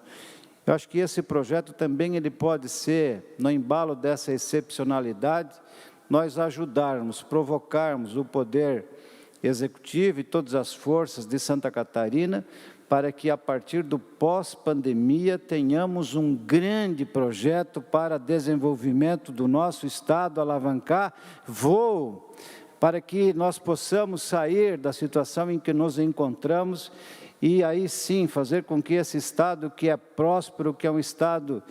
Eu acho que esse projeto também ele pode ser, no embalo dessa excepcionalidade, nós ajudarmos, provocarmos o Poder Executivo e todas as forças de Santa Catarina para que, a partir do pós-pandemia, tenhamos um grande projeto para desenvolvimento do nosso Estado, alavancar voo, para que nós possamos sair da situação em que nos encontramos e aí sim fazer com que esse Estado que é próspero, que é um Estado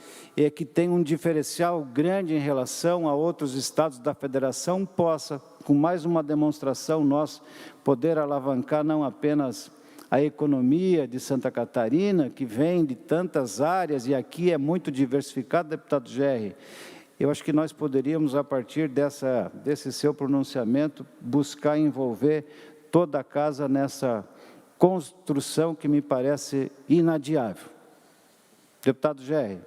que tem um diferencial grande em relação a outros Estados da Federação, possa, com mais uma demonstração, nós poder alavancar não apenas a economia de Santa Catarina, que vem de tantas áreas, e aqui é muito diversificado, deputado Gerri. Eu acho que nós poderíamos, a partir desse seu pronunciamento, buscar envolver toda a casa nessa construção que me parece inadiável. Deputado Gerri.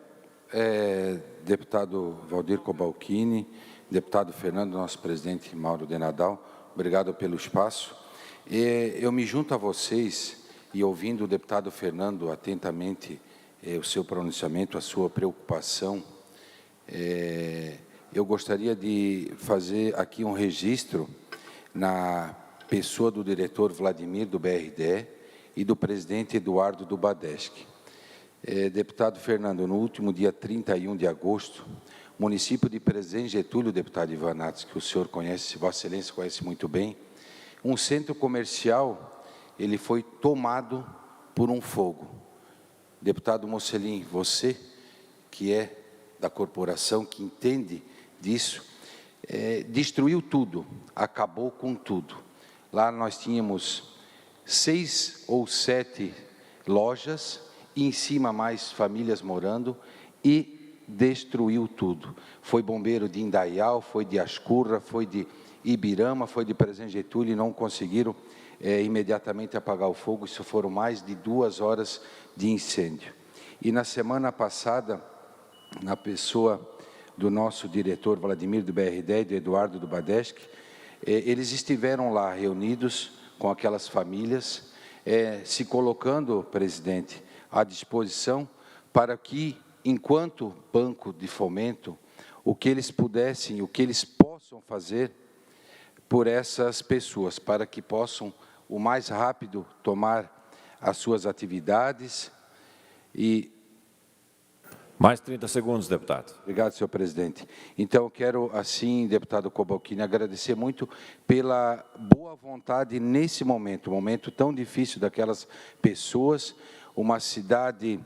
Deputado Valdir Cobalcini, deputado Fernando, nosso presidente Mauro de Nadal, obrigado pelo espaço. Eu me junto a vocês e, ouvindo o deputado Fernando atentamente o seu pronunciamento, a sua preocupação, eu gostaria de fazer aqui um registro na pessoa do diretor Vladimir, do BRDE, e do presidente Eduardo, do Badesc. Deputado Fernando, no último dia 31 de agosto, município de Presidente Getúlio, deputado Ivanatos, que o senhor conhece, Vossa Excelência conhece muito bem, um centro comercial, ele foi tomado por um fogo. Deputado Mocelin, você, que é da corporação, que entende disso, destruiu tudo, acabou com tudo. Lá nós tínhamos 6 ou 7 lojas, e em cima mais famílias morando, e destruiu tudo. Foi bombeiro de Indaial, foi de Ascurra, foi de Ibirama, foi de Presidente Getúlio, e não conseguiram imediatamente apagar o fogo. Isso foram mais de 2 horas de incêndio. E na semana passada, na pessoa do nosso diretor Vladimir, do BRDE, e do Eduardo, do Badesc, eles estiveram lá reunidos com aquelas famílias, se colocando, presidente, à disposição para que, enquanto Banco de Fomento, o que eles pudessem, o que eles possam fazer por essas pessoas, para que possam, o mais rápido, tomar as suas atividades e... Mais 30 segundos, deputado. Obrigado, senhor presidente. Então, eu quero, assim, deputado Cobalcini, agradecer muito pela boa vontade nesse momento, um momento tão difícil daquelas pessoas, uma cidade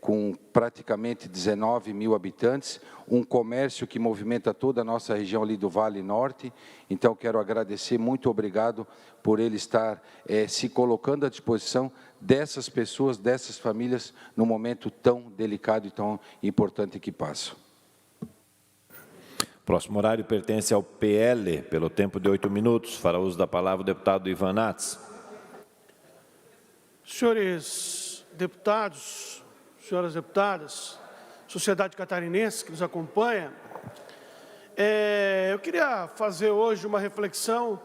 com praticamente 19 mil habitantes, um comércio que movimenta toda a nossa região ali do Vale Norte. Então, quero agradecer, muito obrigado por ele estar se colocando à disposição dessas pessoas, dessas famílias, num momento tão delicado e tão importante que passa. Próximo horário pertence ao PL, pelo tempo de 8 minutos. Fará uso da palavra o deputado Ivanatos. Senhores deputados, senhoras deputadas, sociedade catarinense que nos acompanha, eu queria fazer hoje uma reflexão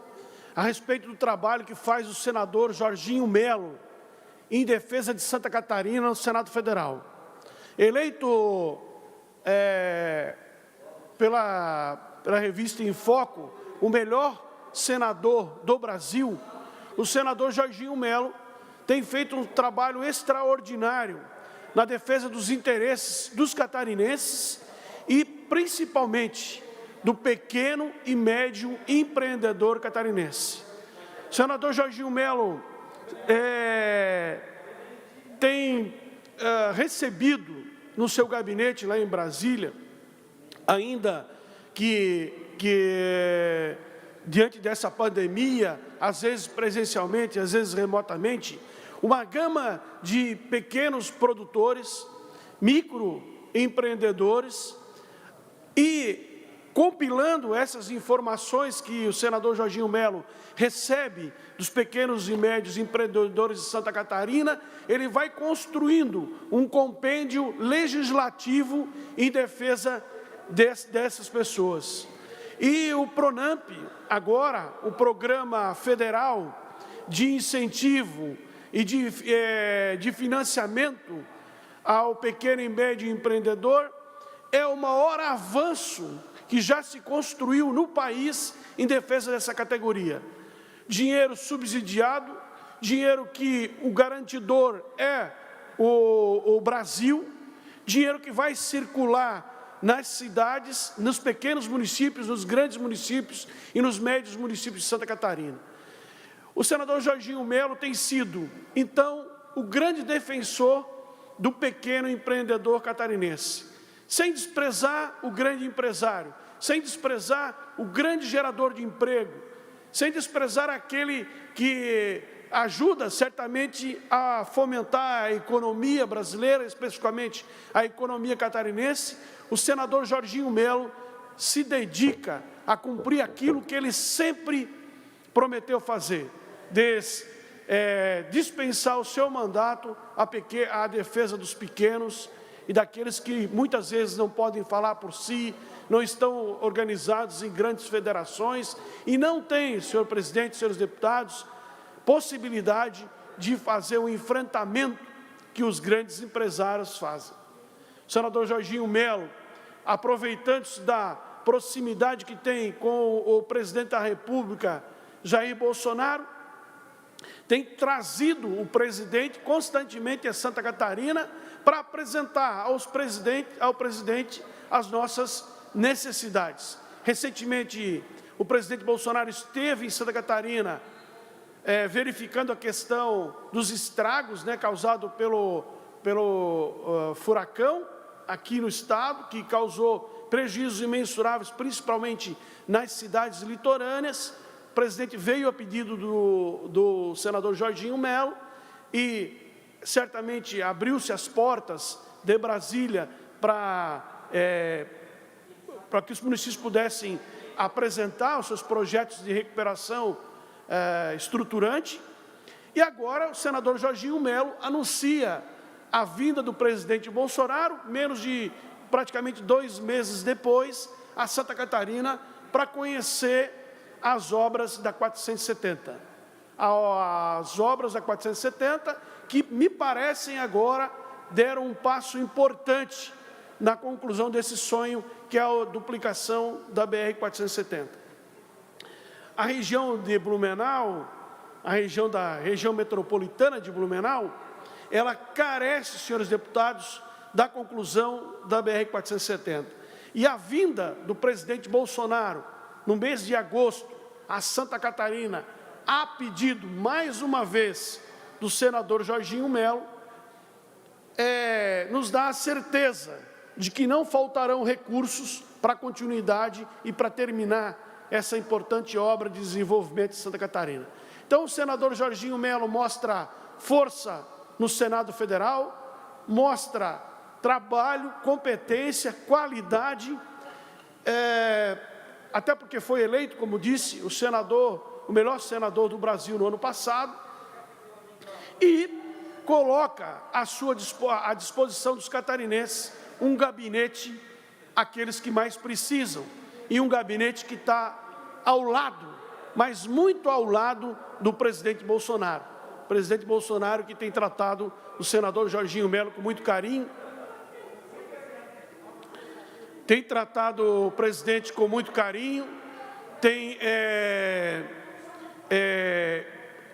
a respeito do trabalho que faz o senador Jorginho Melo em defesa de Santa Catarina no Senado Federal. Eleito pela revista Em Foco, o melhor senador do Brasil, o senador Jorginho Melo tem feito um trabalho extraordinário na defesa dos interesses dos catarinenses e, principalmente, do pequeno e médio empreendedor catarinense. O senador Jorginho Melo tem recebido no seu gabinete lá em Brasília, ainda que diante dessa pandemia, às vezes presencialmente, às vezes remotamente, uma gama de pequenos produtores, microempreendedores, e compilando essas informações que o senador Jorginho Melo recebe dos pequenos e médios empreendedores de Santa Catarina, ele vai construindo um compêndio legislativo em defesa dessas pessoas. E o PRONAMP, agora, o Programa Federal de Incentivo e de Financiamento ao Pequeno e Médio Empreendedor, é o maior avanço que já se construiu no país em defesa dessa categoria. Dinheiro subsidiado, dinheiro que o garantidor é o Brasil, dinheiro que vai circular nas cidades, nos pequenos municípios, nos grandes municípios e nos médios municípios de Santa Catarina. O senador Jorginho Melo tem sido, então, o grande defensor do pequeno empreendedor catarinense, sem desprezar o grande empresário, sem desprezar o grande gerador de emprego, sem desprezar aquele que ajuda certamente a fomentar a economia brasileira, especificamente a economia catarinense. O senador Jorginho Melo se dedica a cumprir aquilo que ele sempre prometeu fazer, dispensar o seu mandato à defesa dos pequenos e daqueles que muitas vezes não podem falar por si, não estão organizados em grandes federações e não têm, senhor presidente, senhores deputados, possibilidade de fazer o enfrentamento que os grandes empresários fazem. O senador Jorginho Melo, aproveitando-se da proximidade que tem com o presidente da República, Jair Bolsonaro, tem trazido o presidente constantemente a Santa Catarina para apresentar ao presidente as nossas necessidades. Recentemente, o presidente Bolsonaro esteve em Santa Catarina verificando a questão dos estragos causados pelo furacão aqui no estado, que causou prejuízos imensuráveis, principalmente nas cidades litorâneas. O presidente veio a pedido do senador Jorginho Melo e certamente abriu-se as portas de Brasília para que os municípios pudessem apresentar os seus projetos de recuperação estruturante. E agora o senador Jorginho Melo anuncia a vinda do presidente Bolsonaro, menos de praticamente 2 meses depois, a Santa Catarina, para conhecer as obras da 470. As obras da 470, que me parecem agora deram um passo importante na conclusão desse sonho, que é a duplicação da BR-470. A região de Blumenau, a região metropolitana de Blumenau, ela carece, senhores deputados, da conclusão da BR-470. E a vinda do presidente Bolsonaro, no mês de agosto, a Santa Catarina, a pedido, mais uma vez, do senador Jorginho Melo, nos dá a certeza de que não faltarão recursos para a continuidade e para terminar essa importante obra de desenvolvimento de Santa Catarina. Então, o senador Jorginho Melo mostra força no Senado Federal, mostra trabalho, competência, qualidade, até porque foi eleito, como disse, o melhor senador do Brasil no ano passado, e coloca à disposição dos catarinenses um gabinete, aqueles que mais precisam, e um gabinete que está ao lado, mas muito ao lado do presidente Bolsonaro. O presidente Bolsonaro que tem tratado o senador Jorginho Melo com muito carinho, tem tratado o presidente com muito carinho, tem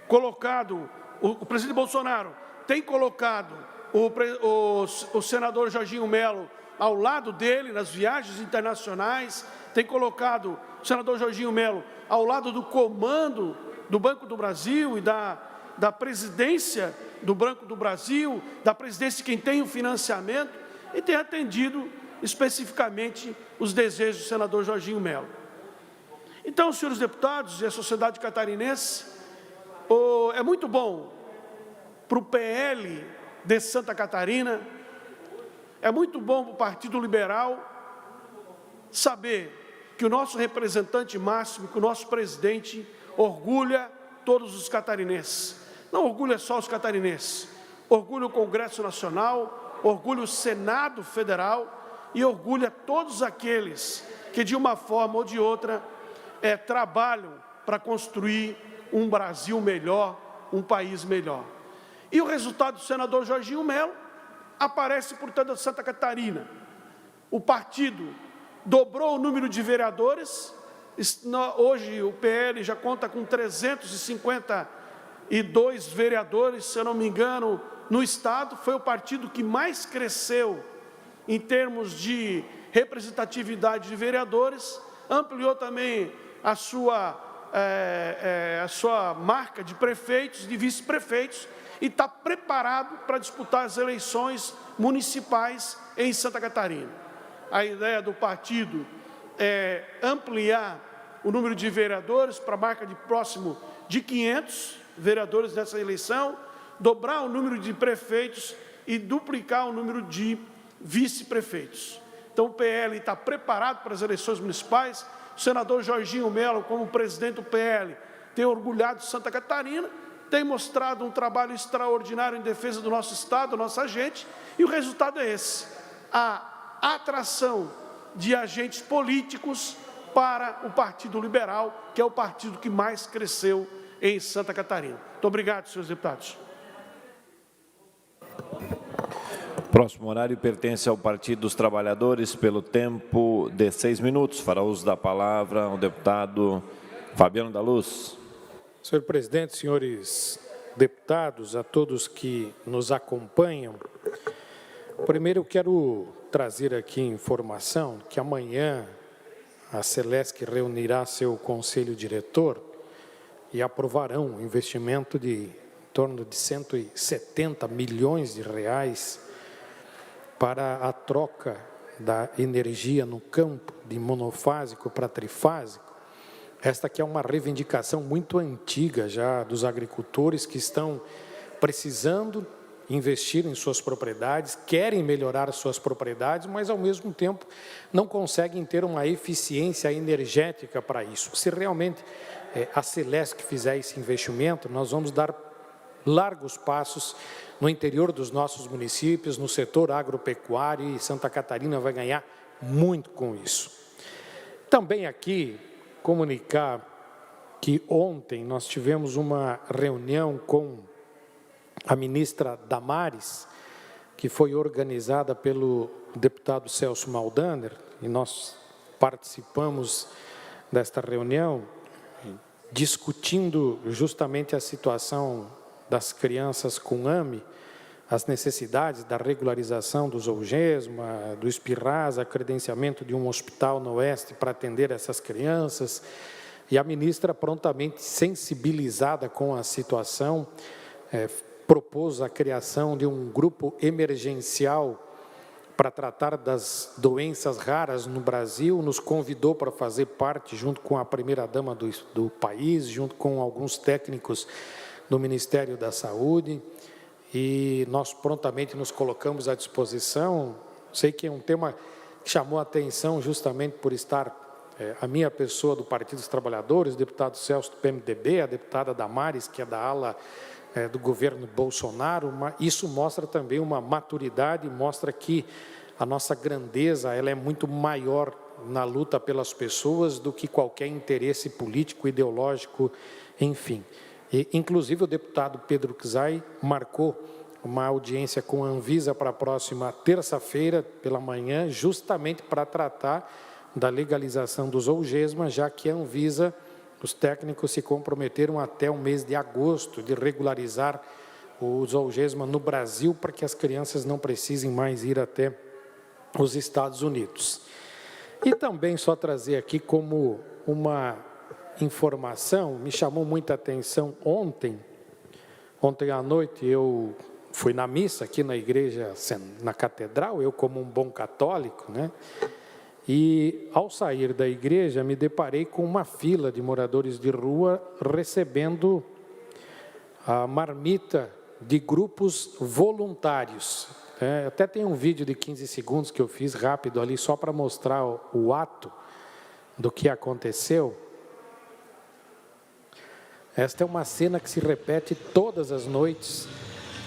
colocado, o presidente Bolsonaro tem colocado o senador Jorginho Melo ao lado dele nas viagens internacionais, tem colocado o senador Jorginho Melo ao lado do comando do Banco do Brasil e da presidência do Banco do Brasil, da presidência de quem tem o financiamento, e tem atendido especificamente os desejos do senador Jorginho Melo. Então, senhores deputados e a sociedade catarinense, é muito bom para o PL de Santa Catarina, é muito bom para o Partido Liberal saber que o nosso representante máximo, que o nosso presidente orgulha todos os catarinenses. Não orgulha só os catarinenses, orgulha o Congresso Nacional, orgulha o Senado Federal e orgulha todos aqueles que, de uma forma ou de outra, trabalham para construir um Brasil melhor, um país melhor. E o resultado do senador Jorginho Melo aparece, portanto, em Santa Catarina. O partido dobrou o número de vereadores. Hoje o PL já conta com 352 vereadores, se eu não me engano, no Estado. Foi o partido que mais cresceu em termos de representatividade de vereadores, ampliou também a sua marca de prefeitos, de vice-prefeitos, e está preparado para disputar as eleições municipais em Santa Catarina. A ideia do partido é ampliar o número de vereadores para a marca de próximo de 500 vereadores nessa eleição, dobrar o número de prefeitos e duplicar o número de vice-prefeitos. Então, o PL está preparado para as eleições municipais. O senador Jorginho Melo, como presidente do PL, tem orgulhado de Santa Catarina, tem mostrado um trabalho extraordinário em defesa do nosso Estado, da nossa gente, e o resultado é esse: a atração de agentes políticos para o Partido Liberal, que é o partido que mais cresceu em Santa Catarina. Muito obrigado, senhores deputados. Próximo horário pertence ao Partido dos Trabalhadores pelo tempo de 6 minutos. Fará uso da palavra o deputado Fabiano da Luz. Senhor presidente, senhores deputados, a todos que nos acompanham, primeiro eu quero trazer aqui informação que amanhã a Celesc reunirá seu conselho diretor e aprovarão um investimento de em torno de 170 milhões de reais para a troca da energia no campo de monofásico para trifásico. Esta aqui é uma reivindicação muito antiga já dos agricultores que estão precisando investir em suas propriedades, querem melhorar suas propriedades, mas ao mesmo tempo não conseguem ter uma eficiência energética para isso. Se realmente a Celesc fizer esse investimento, nós vamos dar largos passos no interior dos nossos municípios, no setor agropecuário, e Santa Catarina vai ganhar muito com isso. Também aqui comunicar que ontem nós tivemos uma reunião com a ministra Damares, que foi organizada pelo deputado Celso Maldaner, e nós participamos desta reunião discutindo justamente a situação das crianças com AME, as necessidades da regularização do Zolgesma, do Espirasa, credenciamento de um hospital no Oeste para atender essas crianças, e a ministra, prontamente sensibilizada com a situação, propôs a criação de um grupo emergencial para tratar das doenças raras no Brasil, nos convidou para fazer parte, junto com a primeira-dama do país, junto com alguns técnicos do Ministério da Saúde, e nós prontamente nos colocamos à disposição. Sei que é um tema que chamou a atenção justamente por estar a minha pessoa do Partido dos Trabalhadores, o deputado Celso do PMDB, a deputada Damares, que é da ala do governo Bolsonaro. Isso mostra também uma maturidade, mostra que a nossa grandeza ela é muito maior na luta pelas pessoas do que qualquer interesse político, ideológico, enfim. E, inclusive, o deputado Pedro Czai marcou uma audiência com a Anvisa para a próxima terça-feira pela manhã, justamente para tratar da legalização do Zolgesma, já que a Anvisa, os técnicos se comprometeram até o mês de agosto de regularizar o Zolgesma no Brasil, para que as crianças não precisem mais ir até os Estados Unidos. E também só trazer aqui como uma informação, me chamou muita atenção ontem à noite eu fui na missa aqui na igreja, na catedral, eu como um bom católico, né? E ao sair da igreja me deparei com uma fila de moradores de rua recebendo a marmita de grupos voluntários. Até tem um vídeo de 15 segundos que eu fiz rápido ali só para mostrar o ato do que aconteceu. Esta é uma cena que se repete todas as noites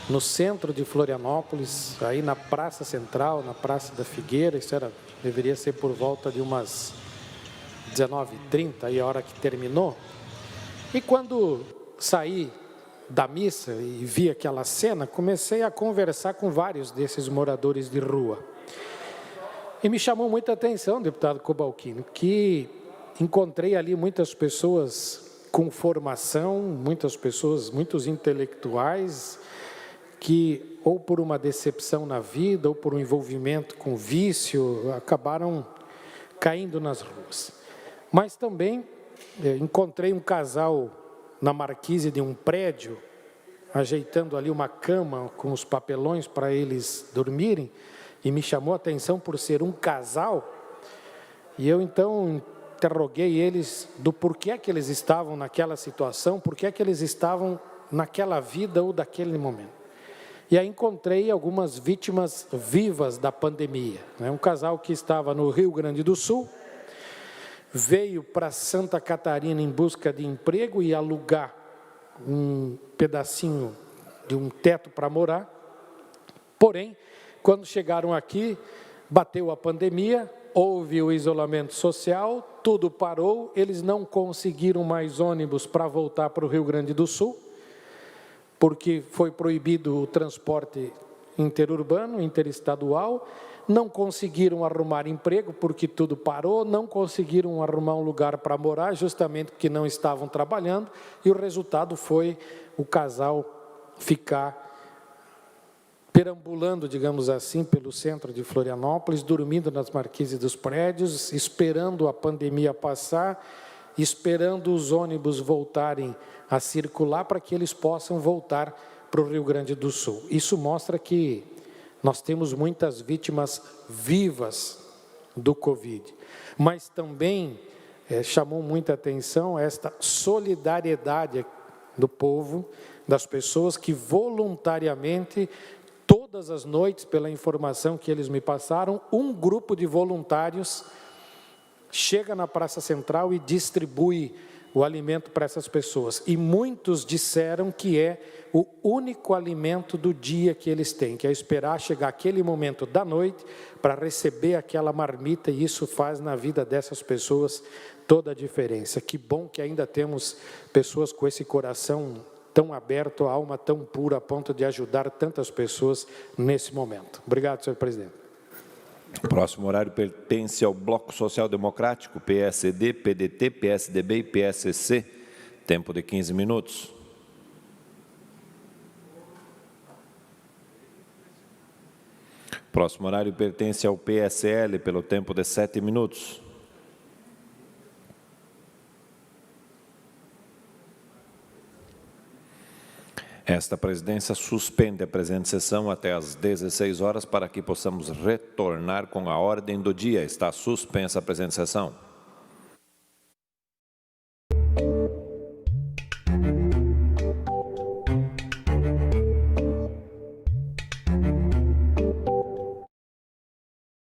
no centro de Florianópolis, aí na Praça Central, na Praça da Figueira. Isso deveria ser por volta de umas 19h30, aí a hora que terminou. E quando saí da missa e vi aquela cena, comecei a conversar com vários desses moradores de rua. E me chamou muita atenção, deputado Cobalcino, que encontrei ali muitas pessoas com formação, muitos intelectuais, que ou por uma decepção na vida, ou por um envolvimento com vício, acabaram caindo nas ruas. Mas também encontrei um casal na marquise de um prédio, ajeitando ali uma cama com os papelões para eles dormirem, e me chamou a atenção por ser um casal, e eu então interroguei eles do porquê que eles estavam naquela situação, porquê que eles estavam naquela vida ou daquele momento. E aí encontrei algumas vítimas vivas da pandemia. Um casal que estava no Rio Grande do Sul, veio para Santa Catarina em busca de emprego e alugar um pedacinho de um teto para morar. Porém, quando chegaram aqui, bateu a pandemia, houve o isolamento social, tudo parou, eles não conseguiram mais ônibus para voltar para o Rio Grande do Sul, porque foi proibido o transporte interurbano, interestadual, não conseguiram arrumar emprego porque tudo parou, não conseguiram arrumar um lugar para morar, justamente porque não estavam trabalhando, e o resultado foi o casal ficar perambulando, digamos assim, pelo centro de Florianópolis, dormindo nas marquises dos prédios, esperando a pandemia passar, esperando os ônibus voltarem a circular para que eles possam voltar para o Rio Grande do Sul. Isso mostra que nós temos muitas vítimas vivas do Covid, mas também chamou muita atenção esta solidariedade do povo, das pessoas que voluntariamente, todas as noites, pela informação que eles me passaram, um grupo de voluntários chega na Praça Central e distribui o alimento para essas pessoas. E muitos disseram que é o único alimento do dia que eles têm, que é esperar chegar aquele momento da noite para receber aquela marmita, e isso faz na vida dessas pessoas toda a diferença. Que bom que ainda temos pessoas com esse coração tão aberto, a alma tão pura, a ponto de ajudar tantas pessoas nesse momento. Obrigado, senhor presidente. O próximo horário pertence ao Bloco Social Democrático, PSD, PDT, PSDB e PSC. Tempo de 15 minutos. O próximo horário pertence ao PSL, pelo tempo de 7 minutos. Esta presidência suspende a presente sessão até às 16 horas para que possamos retornar com a ordem do dia. Está suspensa a presente sessão.